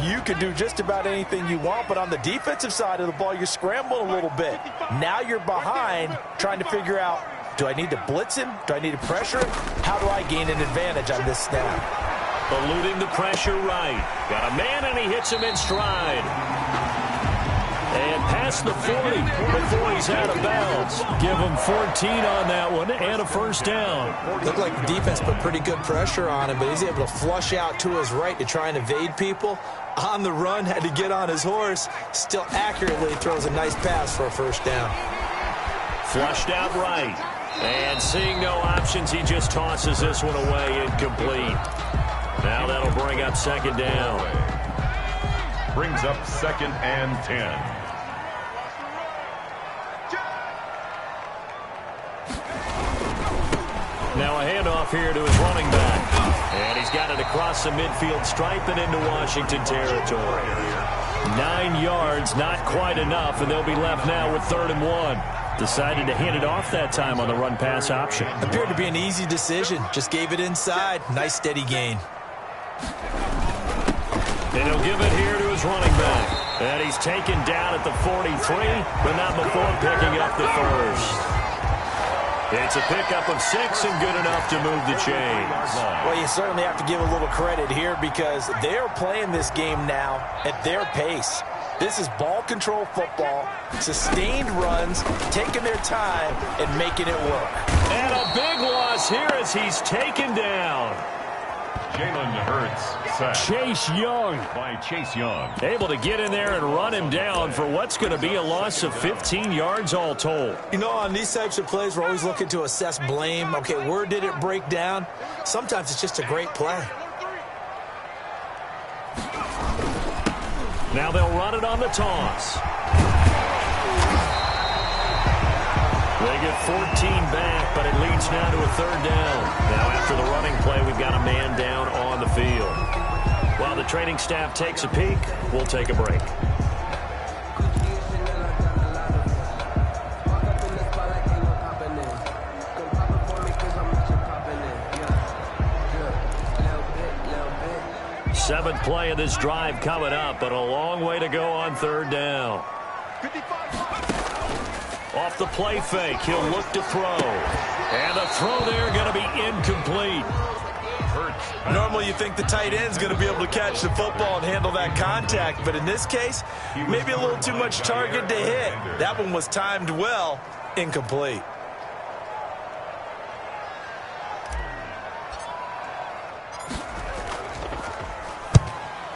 you can do just about anything you want, but on the defensive side of the ball, you scramble a little bit. Now you're behind trying to figure out, do I need to blitz him? Do I need to pressure him? How do I gain an advantage on this snap? Eluding the pressure right. Got a man, and he hits him in stride. And past the 40 before he's out of bounds. Give him 14 on that one and a 1st down. Looked like the defense put pretty good pressure on him, but he's able to flush out to his right to try and evade people. On the run, had to get on his horse. Still accurately throws a nice pass for a 1st down. Flushed out right. And seeing no options, he just tosses this one away, incomplete. Now that'll bring up 2nd down. Brings up 2nd and 10. Now a handoff here to his running back. And he's got it across the midfield stripe and into Washington territory. 9 yards, not quite enough, and they'll be left now with 3rd and 1. Decided to hand it off that time on the run-pass option. Appeared to be an easy decision. Just gave it inside. Nice steady gain. And he'll give it here to his running back. And he's taken down at the 43, but not before picking up the 1st. It's a pickup of 6 and good enough to move the chains. Well, you certainly have to give a little credit here because they're playing this game now at their pace. This is ball control football, sustained runs, taking their time and making it work. And a big loss here as he's taken down. Jalen Hurts sacked. Chase Young. By Chase Young. Able to get in there and run him down for what's going to be a loss of 15 yards all told. You know, on these types of plays, we're always looking to assess blame. Okay, where did it break down? Sometimes it's just a great play. Now they'll run it on the toss. They get 14 back, but it leads now to a 3rd down. Now after the running play, we've got a man down on the field. While the training staff takes a peek, we'll take a break. Seventh play of this drive coming up, but a long way to go on 3rd down. Off the play fake, he'll look to throw. And the throw there going to be incomplete. Normally you think the tight end's going to be able to catch the football and handle that contact, but in this case, maybe a little too much target to hit. That one was timed well, incomplete.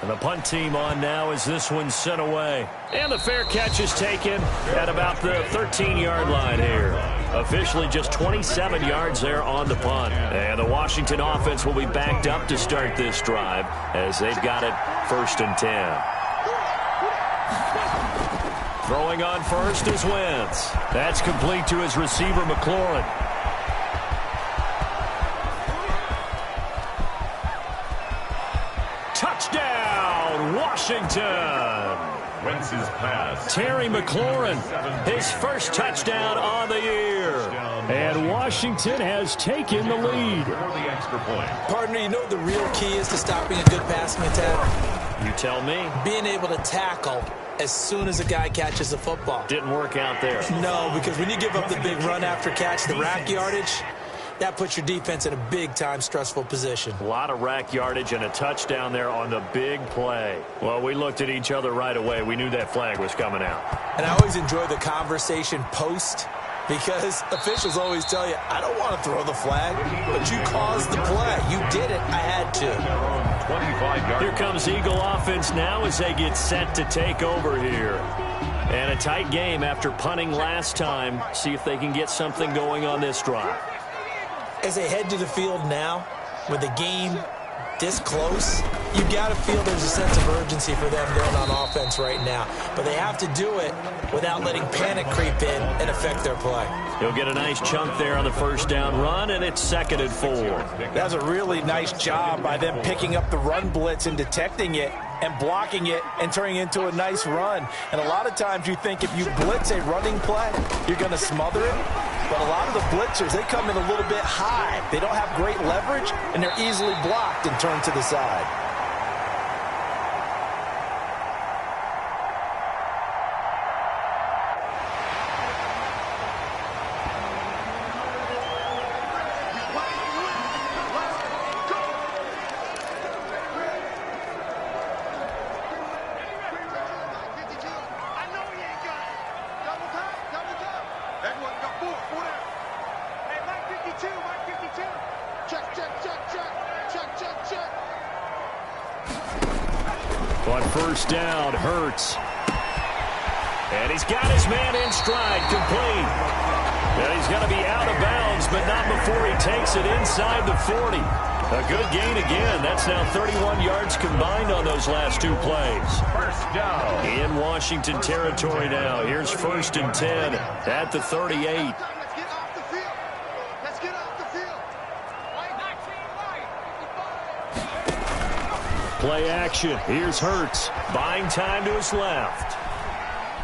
And the punt team on now as this one's sent away. And the fair catch is taken at about the 13-yard line here. Officially just 27 yards there on the punt. And the Washington offense will be backed up to start this drive as they've got it 1st and 10. Throwing on 1st is Wentz. That's complete to his receiver, McLaurin. Touchdown, Washington. Wentz's pass. Terry McLaurin, his 1st touchdown on the year. And Washington has taken the lead. For the extra point. Partner, you know what the real key is to stopping a good passing attack? You tell me. Being able to tackle as soon as a guy catches the football. Didn't work out there. No, because when you give up the big run after catch, the rack yardage, That puts your defense in a big-time stressful position. A lot of rack yardage and a touchdown there on the big play. Well, we looked at each other right away. We knew that flag was coming out. And I always enjoy the conversation post, because officials always tell you, I don't want to throw the flag, but you caused the play. You did it. I had to. Here comes Eagle offense now as they get set to take over here. And a tight game after punting last time. See if they can get something going on this drive. As they head to the field now, with the game this close, you got to feel there's a sense of urgency for them going on offense right now. But they have to do it without letting panic creep in and affect their play. He'll get a nice chunk there on the first down run, and it's 2nd and 4. That was a really nice job by them picking up the run blitz and detecting it and blocking it and turning it into a nice run. And a lot of times you think if you blitz a running play, you're going to smother it. But a lot of the blitzers, they come in a little bit high. They don't have great leverage, and they're easily blocked and turned to the side. On first down, Hurts. And he's got his man in stride, complete. And he's going to be out of bounds, but not before he takes it inside the 40. A good gain again. That's now 31 yards combined on those last 2 plays. First down. In Washington territory now. Here's 1st and 10 at the 38. Play action. Here's Hurts. Buying time to his left.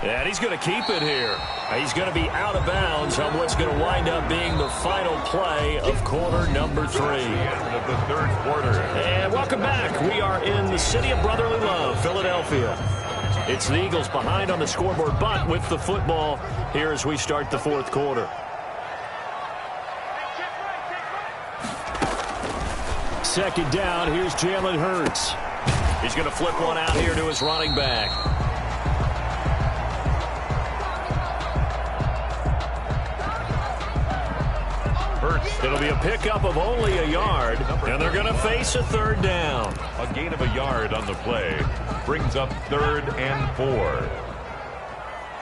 And he's going to keep it here. He's going to be out of bounds on what's going to wind up being the final play of quarter number 3. Of the third quarter. And welcome back. We are in the city of brotherly love, Philadelphia. It's the Eagles behind on the scoreboard, but with the football here as we start the 4th quarter. Second down, here's Jalen Hurts. He's going to flip one out here to his running back. Hurts. It'll be a pickup of only a yard, and they're going to face a 3rd down. A gain of a yard on the play brings up 3rd and 4.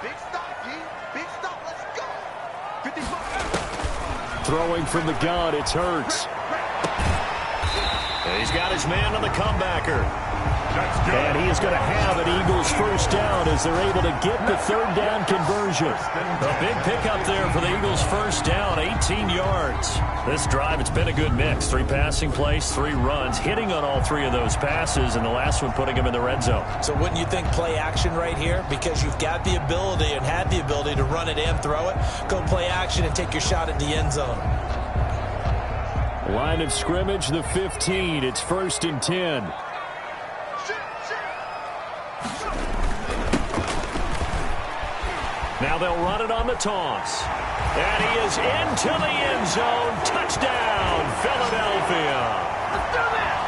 Big stop, G. Big stop. Let's go. 55. Throwing from the gun, it's Hurts. And he's got his man on the comebacker. And he is going to have an Eagles first down as they're able to get the 3rd down conversion. A big pickup there for the Eagles first down, 18 yards. This drive, it's been a good mix. 3 passing plays, 3 runs, hitting on all 3 of those passes, and the last one putting him in the red zone. So wouldn't you think play action right here? Because you've got the ability and had the ability to run it and throw it. Go play action and take your shot at the end zone. Line of scrimmage, the 15. It's 1st and 10. Now they'll run it on the toss. And he is into the end zone. Touchdown, Philadelphia. Let's do this.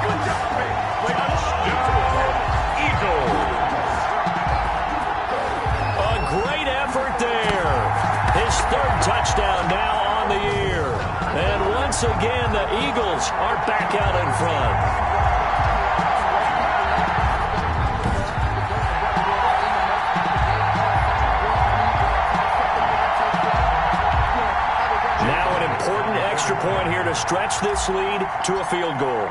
Good job, baby. Touchdown, Eagles. A great effort there. His 3rd touchdown now on the year. And once again, the Eagles are back out in front. Extra point here to stretch this lead to a field goal.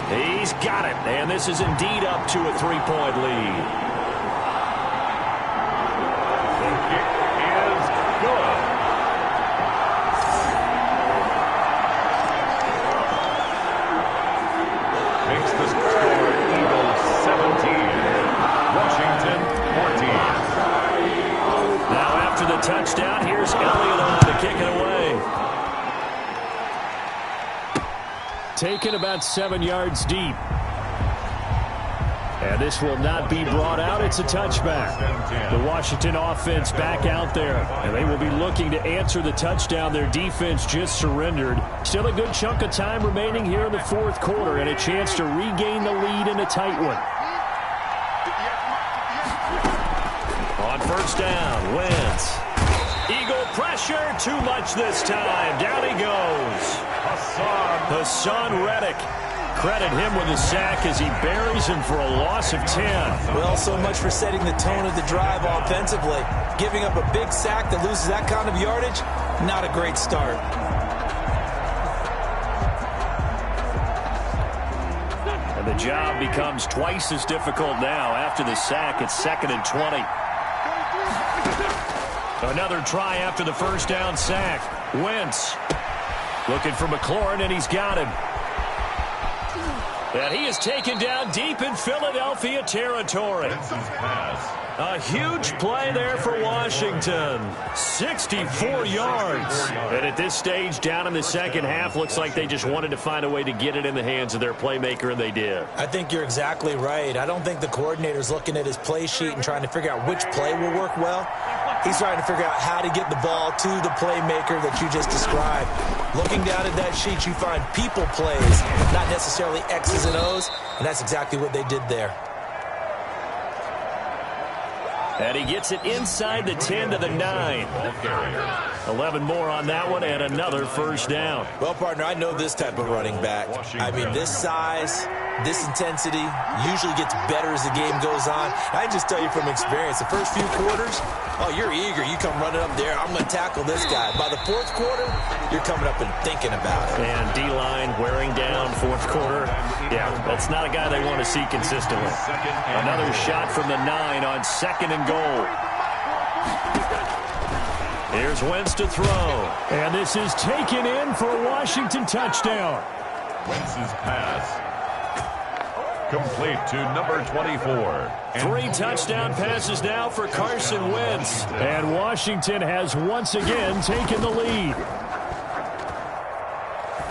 He's got it, and this is indeed up to a 3-point lead. The kick is good. Makes the score Eagles 17, Washington 14. Now after the touchdown, here's Elliott on to kick it away. Taken about 7 yards deep. And this will not be brought out. It's a touchback. The Washington offense back out there. And they will be looking to answer the touchdown their defense just surrendered. Still a good chunk of time remaining here in the fourth quarter and a chance to regain the lead in a tight one. On first down, Wentz. Eagle pressure, too much this time. Down he goes. Hassan Reddick. Credit him with a sack as he buries him for a loss of 10. Well, so much for setting the tone of the drive offensively. Giving up a big sack that loses that kind of yardage, not a great start. And the job becomes twice as difficult now after the sack. It's 2nd and 20. Another try after the first down sack. Wentz looking for McLaurin, and he's got him. And he is taken down deep in Philadelphia territory. A huge play there for Washington. 64 yards. And at this stage, down in the second half, looks like they just wanted to find a way to get it in the hands of their playmaker, and they did. I think you're exactly right. I don't think the coordinator's looking at his play sheet and trying to figure out which play will work well. He's trying to figure out how to get the ball to the playmaker that you just described. Looking down at that sheet, you find people plays, not necessarily X's and O's, and that's exactly what they did there. And he gets it inside the 10 to the 9. 11 more on that one, and another first down. Well, partner, I know this type of running back. I mean, this size, this intensity usually gets better as the game goes on. I just tell you from experience, the first few quarters, oh, you're eager. You come running up there, I'm going to tackle this guy. By the fourth quarter, you're coming up and thinking about it. And D-line wearing down fourth quarter. Yeah, that's not a guy they want to see consistently. Another shot from the 9 on 2nd and goal. Here's Wentz to throw. And this is taken in for a Washington touchdown. Wentz's pass complete to number 24. 3 touchdown passes now for Carson Wentz. And Washington has once again taken the lead.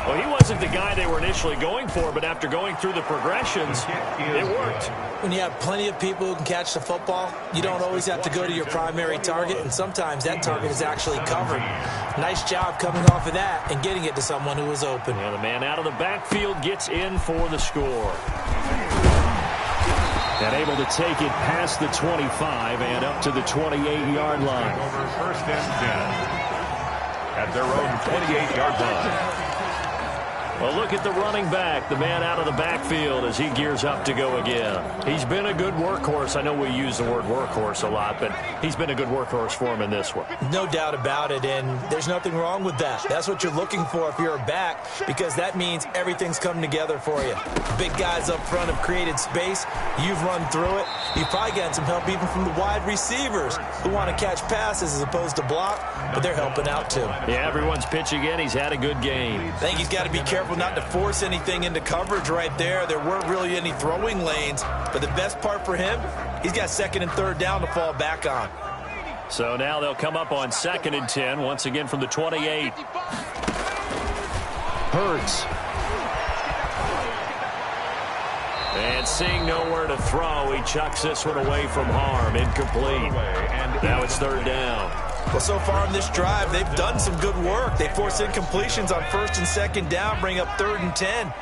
Well, he wasn't the guy they were initially going for, but after going through the progressions, it worked. When you have plenty of people who can catch the football, you don't always have to go to your primary target, and sometimes that target is actually covered. Nice job coming off of that and getting it to someone who was open. And the man out of the backfield gets in for the score. And able to take it past the 25 and up to the 28-yard line. Over 1st and 10 at their own 28-yard line. Well, look at the running back, the man out of the backfield as he gears up to go again. He's been a good workhorse. I know we use the word workhorse a lot, but he's been a good workhorse for him in this one. No doubt about it, and there's nothing wrong with that. That's what you're looking for if you're a back, because that means everything's coming together for you. Big guys up front have created space. You've run through it. You've probably gotten some help even from the wide receivers who want to catch passes as opposed to block, but they're helping out too. Yeah, everyone's pitching in. He's had a good game. I think he's got to be careful not to force anything into coverage right there. There weren't really any throwing lanes, but the best part for him, he's got 2nd and 3rd down to fall back on. So now they'll come up on 2nd and 10, once again from the 28. Hurts. And seeing nowhere to throw, he chucks this one away from harm. Incomplete. Now it's 3rd down. Well, so far in this drive, they've done some good work. They force incompletions on 1st and 2nd down, bring up 3rd and 10.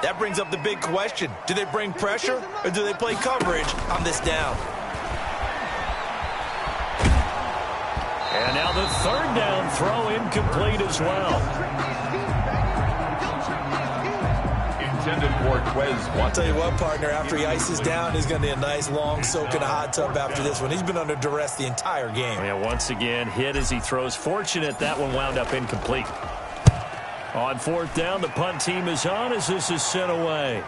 That brings up the big question. Do they bring pressure or do they play coverage on this down? And now the 3rd down throw incomplete as well. I'll tell you what, partner, after he ices down, he's going to need a nice long soak in a hot tub after this one. He's been under duress the entire game. Yeah, once again, hit as he throws. Fortunate that one wound up incomplete. On 4th down, the punt team is on as this is sent away.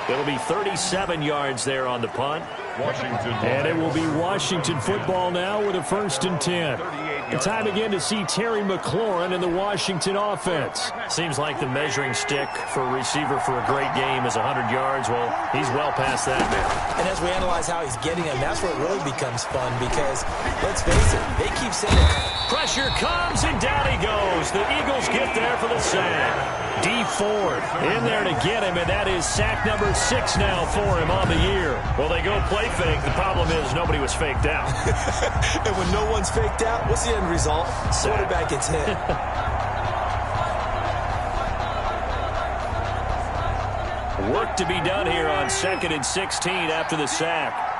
It'll be 37 yards there on the punt. And it will be Washington football now with a 1st and 10. The time again to see Terry McLaurin in the Washington offense. Seems like the measuring stick for a receiver for a great game is 100 yards. Well, he's well past that now. And as we analyze how he's getting them, that's where it really becomes fun because, let's face it, they keep saying it. Pressure comes, and down he goes. The Eagles get there for the sack. D Ford in there to get him, and that is sack number 6 now for him on the year. Well, they go play fake. The problem is nobody was faked out. And when no one's faked out, what's the end result? Quarterback gets hit. Work to be done here on 2nd and 16 after the sack.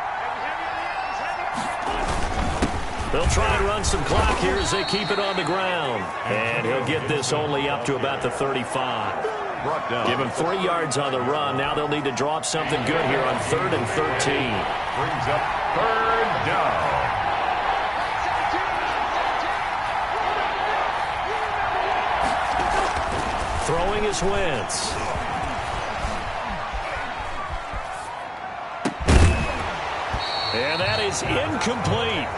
They'll try and run some clock here as they keep it on the ground. And he'll get this only up to about the 35. Give him 3 yards on the run. Now they'll need to draw up something good here on 3rd and 13. Brings up 3rd down. Throwing is Wentz. And that is incomplete.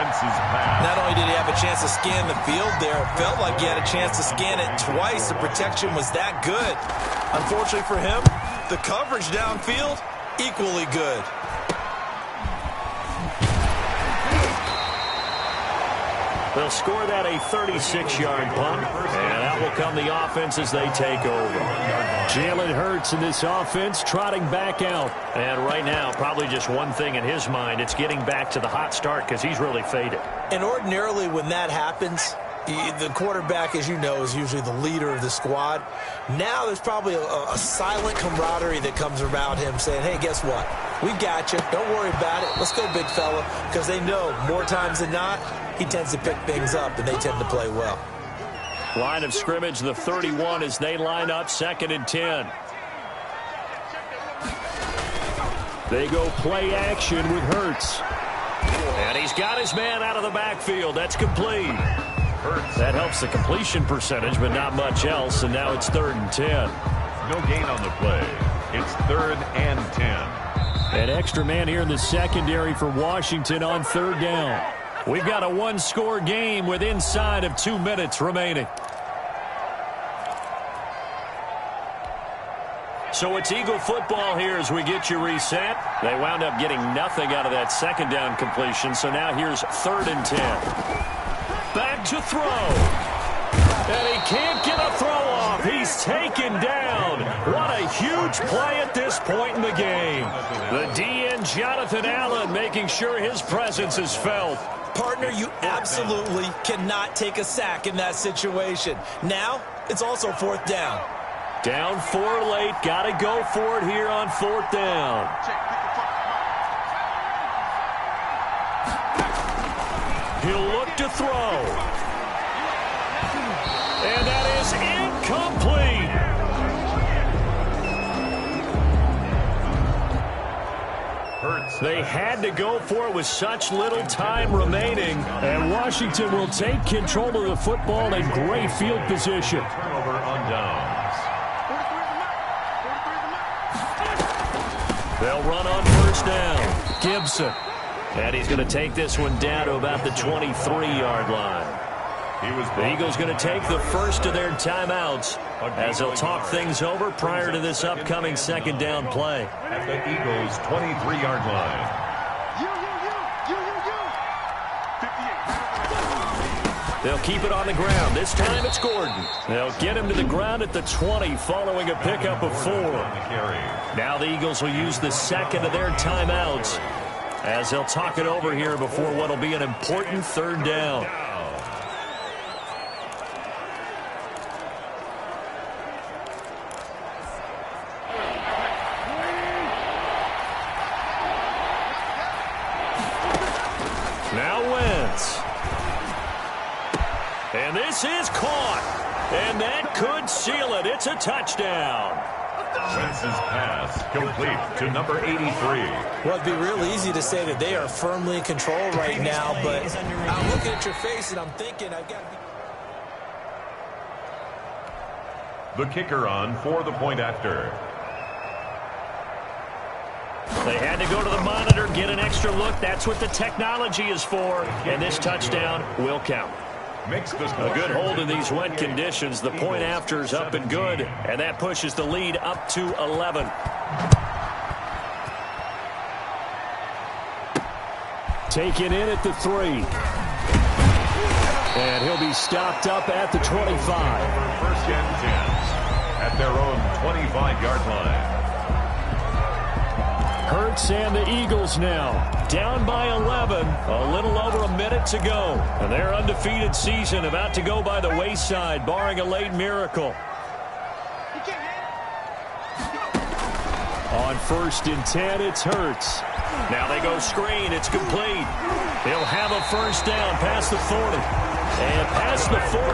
Not only did he have a chance to scan the field there, it felt like he had a chance to scan it twice. The protection was that good. Unfortunately for him, the coverage downfield, equally good. They'll score that a 36-yard punt, and out will come the offense as they take over. Jalen Hurts in this offense trotting back out. And right now, probably just one thing in his mind, it's getting back to the hot start because he's really faded. And ordinarily when that happens, the quarterback, as you know, is usually the leader of the squad. Now there's probably a silent camaraderie that comes around him saying, hey, guess what? We got you. Don't worry about it. Let's go, big fella. Because they know more times than not, he tends to pick things up, and they tend to play well. Line of scrimmage, the 31 as they line up 2nd and 10. They go play action with Hurts. And he's got his man out of the backfield. That's complete. That helps the completion percentage, but not much else. And now it's 3rd and 10. No gain on the play. It's 3rd and 10. An extra man here in the secondary for Washington on 3rd down. We've got a one-score game with inside of 2 minutes remaining. So it's Eagle football here as we get you reset. They wound up getting nothing out of that 2nd down completion, so now here's 3rd and 10. Back to throw. And he can't get a throw off. He's taken down. What a huge play at this point in the game. The DN, Jonathan Allen, making sure his presence is felt. Partner, you absolutely cannot take a sack in that situation. Now, it's also 4th down. Down 4 late. Got to go for it here on 4th down. He'll look to throw. And that is incomplete. They had to go for it with such little time remaining. And Washington will take control of the football in great field position. Turnover on downs. They'll run on 1st down. Gibson. And he's going to take this one down to about the 23-yard line. The Eagles going to take the first of their timeouts as they'll talk things over prior to this upcoming 2nd down play. At the Eagles' 23-yard line. They'll keep it on the ground. This time it's Gordon. They'll get him to the ground at the 20 following a pickup of 4. Now the Eagles will use the 2nd of their timeouts as they'll talk it over here before what will be an important 3rd down. Now Wentz. And this is caught. And that could seal it. It's a touchdown. Wentz's pass complete to number 83. Well, it'd be real easy to say that they are firmly in control right now, but I'm looking at your face and I'm thinking I've got to be... The kicker on for the point after. to go to the monitor, get an extra look. That's what the technology is for. And this touchdown will count. A good hold in these wet conditions. The point after is up and good, and that pushes the lead up to 11. Taken in at the 3. And he'll be stopped up at the 25. First and 10 at their own 25-yard line. Hurts and the Eagles now down by 11, a little over a minute to go. And their undefeated season about to go by the wayside, barring a late miracle. On 1st and 10, it's Hurts. Now they go screen. It's complete. He'll have a first down past the 40. And past the 40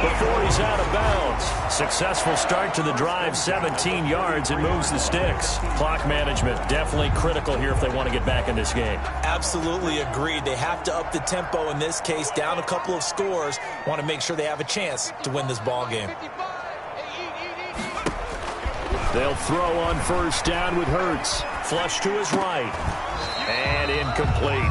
before he's out of bounds. Successful start to the drive, 17 yards, and moves the sticks. Clock management definitely critical here if they want to get back in this game. Absolutely agreed. They have to up the tempo in this case, down a couple of scores. Want to make sure they have a chance to win this ball game. They'll throw on first down with Hurts. Flush to his right. And incomplete.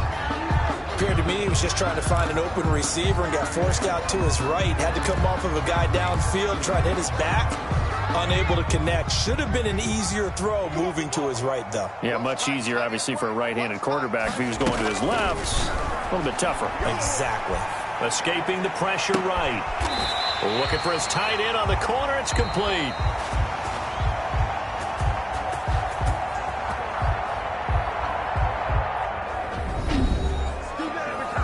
Appeared to me he was just trying to find an open receiver and got forced out to his right. Had to come off of a guy downfield, try to hit his back. Unable to connect. Should have been an easier throw moving to his right, though. Yeah, much easier, obviously, for a right-handed quarterback. If he was going to his left, a little bit tougher. Exactly. Escaping the pressure right. Looking for his tight end on the corner. It's complete.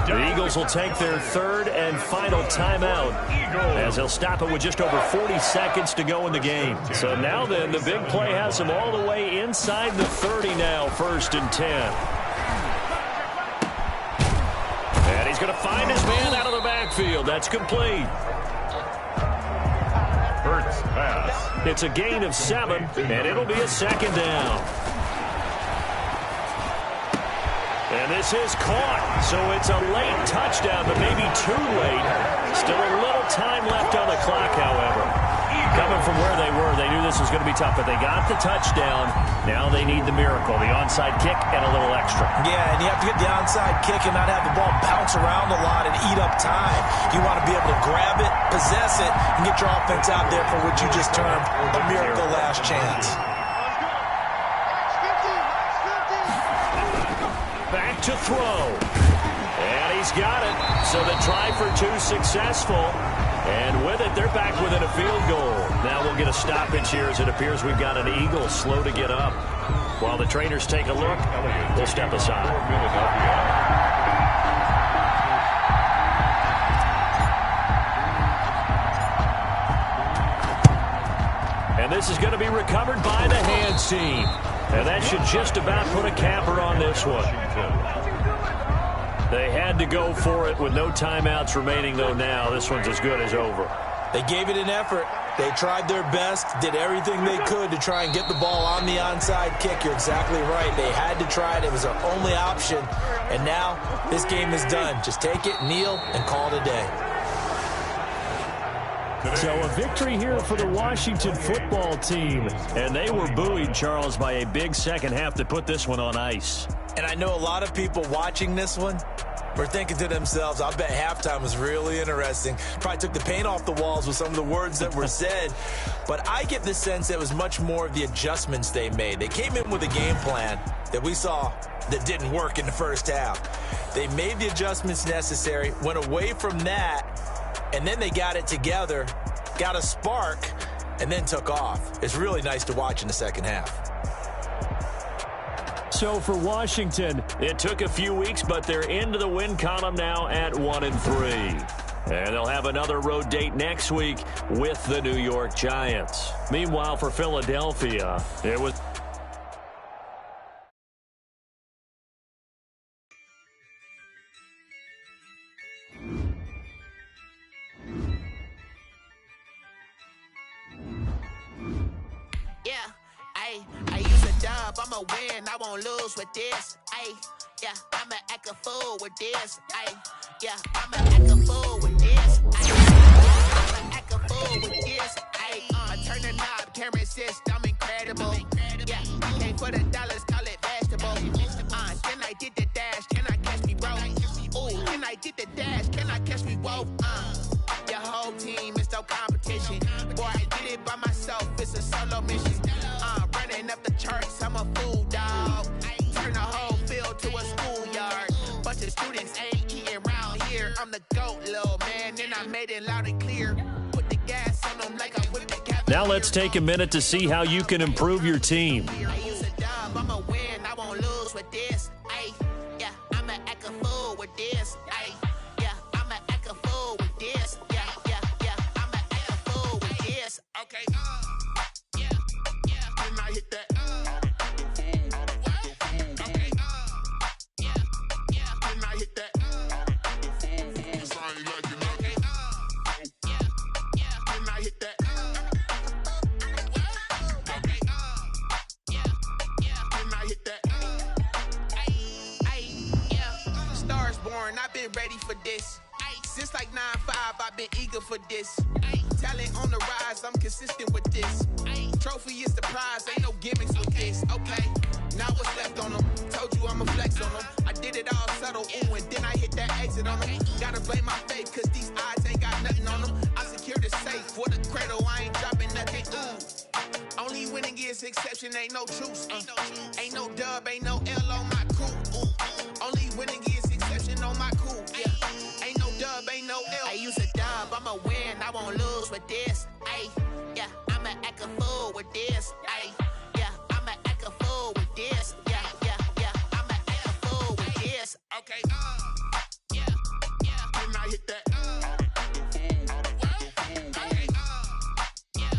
The Eagles will take their third and final timeout as they'll stop it with just over 40 seconds to go in the game. So now then, the big play has them all the way inside the 30 now, 1st and 10. And he's going to find his man out of the backfield. That's complete. Hurts pass. It's a gain of 7, and it'll be a second down. And this is caught, so it's a late touchdown, but maybe too late. Still a little time left on the clock, however. Coming from where they were, they knew this was going to be tough, but they got the touchdown. Now they need the miracle, the onside kick and a little extra. Yeah, and you have to get the onside kick and not have the ball bounce around a lot and eat up time. You want to be able to grab it, possess it, and get your offense out there for what you just termed a miracle last chance. Back to throw. And he's got it. So the try for 2 successful. And with it, they're back within a field goal. Now we'll get a stoppage here as it appears we've got an Eagle slow to get up. While the trainers take a look, we'll step aside. And this is going to be recovered by the hands team. And that should just about put a capper on this one. They had to go for it with no timeouts remaining, though, now. This one's as good as over. They gave it an effort. They tried their best, did everything they could to try and get the ball on the onside kick. You're exactly right. They had to try it. It was their only option. And now this game is done. Just take it, kneel, and call it a day. So a victory here for the Washington football team. And they were buoyed, Charles, by a big second half to put this one on ice. And I know a lot of people watching this one were thinking to themselves, I bet halftime was really interesting. Probably took the paint off the walls with some of the words that were said. But I get the sense that it was much more of the adjustments they made. They came in with a game plan that we saw that didn't work in the first half. They made the adjustments necessary, went away from that, and then they got it together, got a spark, and then took off. It's really nice to watch in the second half. So for Washington, it took a few weeks, but they're into the win column now at 1-3. And they'll have another road date next week with the New York Giants. Meanwhile, for Philadelphia, it was... I'ma win, I won't lose with this. Ay, yeah, I'ma act a fool with this. Ay, yeah, I'ma act a fool with this. Ay, I'ma act a fool with this. Ay, I turn the knob, camera assist, I'm incredible. Yeah, came for the dollars, call it vegetable. competition. Boy, I did it by myself, it's a solo mission. Running up the charts, I'm a fool, dog. Turn the whole field to a schoolyard. Bunch of students ain't eating around here. I'm the GOAT, little man, and I made it loud and clear. Put the gas on them like I'm with the Cavaliers. Now let's take a minute to see how you can improve your team. I use a dub, I'ma win, I won't lose with this. Ay, yeah, I'ma act a fool with this. Ay, yeah, I'ma act a fool with this. Yeah, yeah, yeah, I'ma act a fool with this. Okay, yeah, yeah, then I hit that. Okay, yeah, yeah, then I hit that. I've been ready for this. Since like 9-5, I've been eager for this. Talent on the rise, I'm consistent with this. Trophy is the prize, ain't no gimmicks with this. Okay, now what's left on them? Told you I'ma flex on them. I did it all subtle, ooh, and then I hit that exit on them. Gotta blame my faith, cause these odds ain't got nothing on them. I secure the safe for the cradle, I ain't dropping nothing, ooh. Only winning is exception, ain't no truce. Ain't no dub, ain't no L on my crew. Only winning is exception on my crew. Yeah, ain't no dub, ain't no L. I use a dub, I'ma win, I won't lose with this. Ay, yeah, I'ma act a fool with this. Ay, yeah, I'ma act a fool with this. Yeah, yeah, yeah, I'ma act a fool with this. Okay, yeah, yeah, then I hit that. Okay, yeah,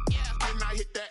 yeah, then I hit that.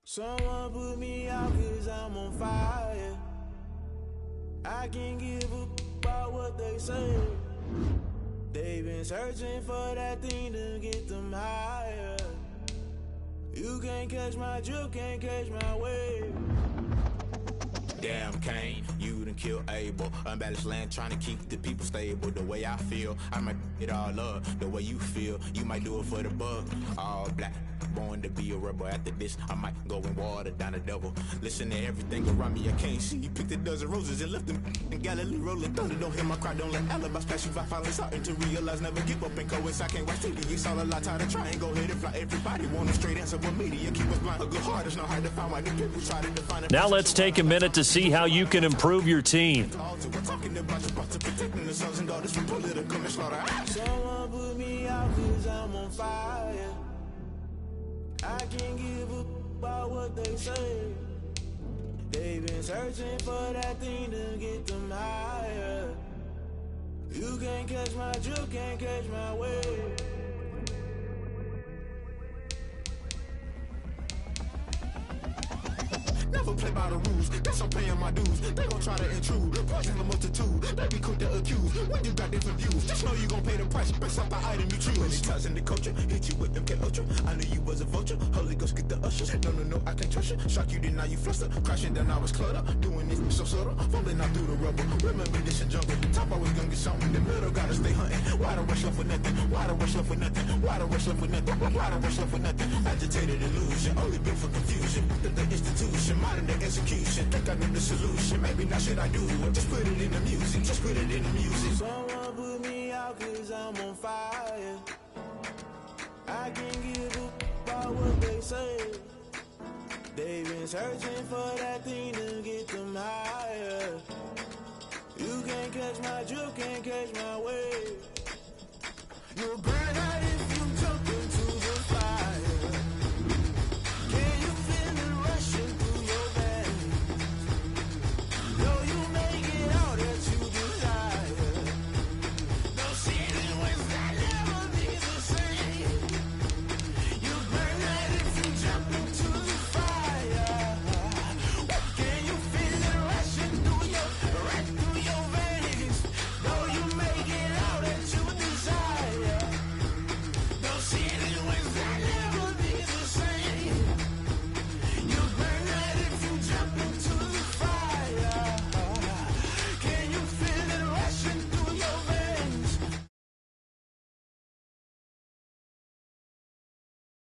Someone put me out cause I'm on fire. I can't give up about what they say. They've been searching for that thing to get them higher. You can't catch my drift, can't catch my wave. Damn, Kane, you done killed Abel. Unbalanced land, trying to keep the people stable. The way I feel, I might it all up. The way you feel, you might do it for the buck. All black, born to be a rebel. After this, I might go and water down the devil. Listen to everything around me, I can't see. You picked a dozen roses and left them in Galilee rolling thunder. Don't hear my cry, don't let alibis pass you by. Finally starting to realize, never give up and coincide. Can't watch TV, it's all a lot. Tired of trying, go ahead and fly. Everybody want a straight answer, but media keep us blind. A good heart is not hard to find. Why the people try to define it. Now let's take a minute to see how you can improve your team. Someone put me out cause I'm on fire. I can't give up about what they say. They've been searching for that thing to get them higher. You can't catch my drift, can't catch my wave. Never play by the rules, that's I'm paying my dues. They gon' try to intrude, poison the multitude. They be quick to accuse, when you got different views. Just know you gon' pay the price, based off the item you choose. Many times in the culture, hit you with them get ultra. I knew you was a vulture, Holy Ghost get the ushers. No, I can't trust you. Shock you, then now you fluster. Crashing down, I was cluttered. Doing this so subtle, falling out through the rubble. Remember this in jungle, top always gonna get something. The middle gotta stay hunting. Why the rush left for nothing? Why the rush left for nothing? Why the rush left for nothing? Why the rush left for nothing? Agitated illusion, only built for confusion. The institution, modern day execution. Think I know the solution. Maybe now should I do it? Just put it in the music. Just put it in the music. Someone put me out cause I'm on fire. I can't give up about what they say. They've been searching for that thing to get them higher. You can't catch my drift, can't catch my wave. You're great at it.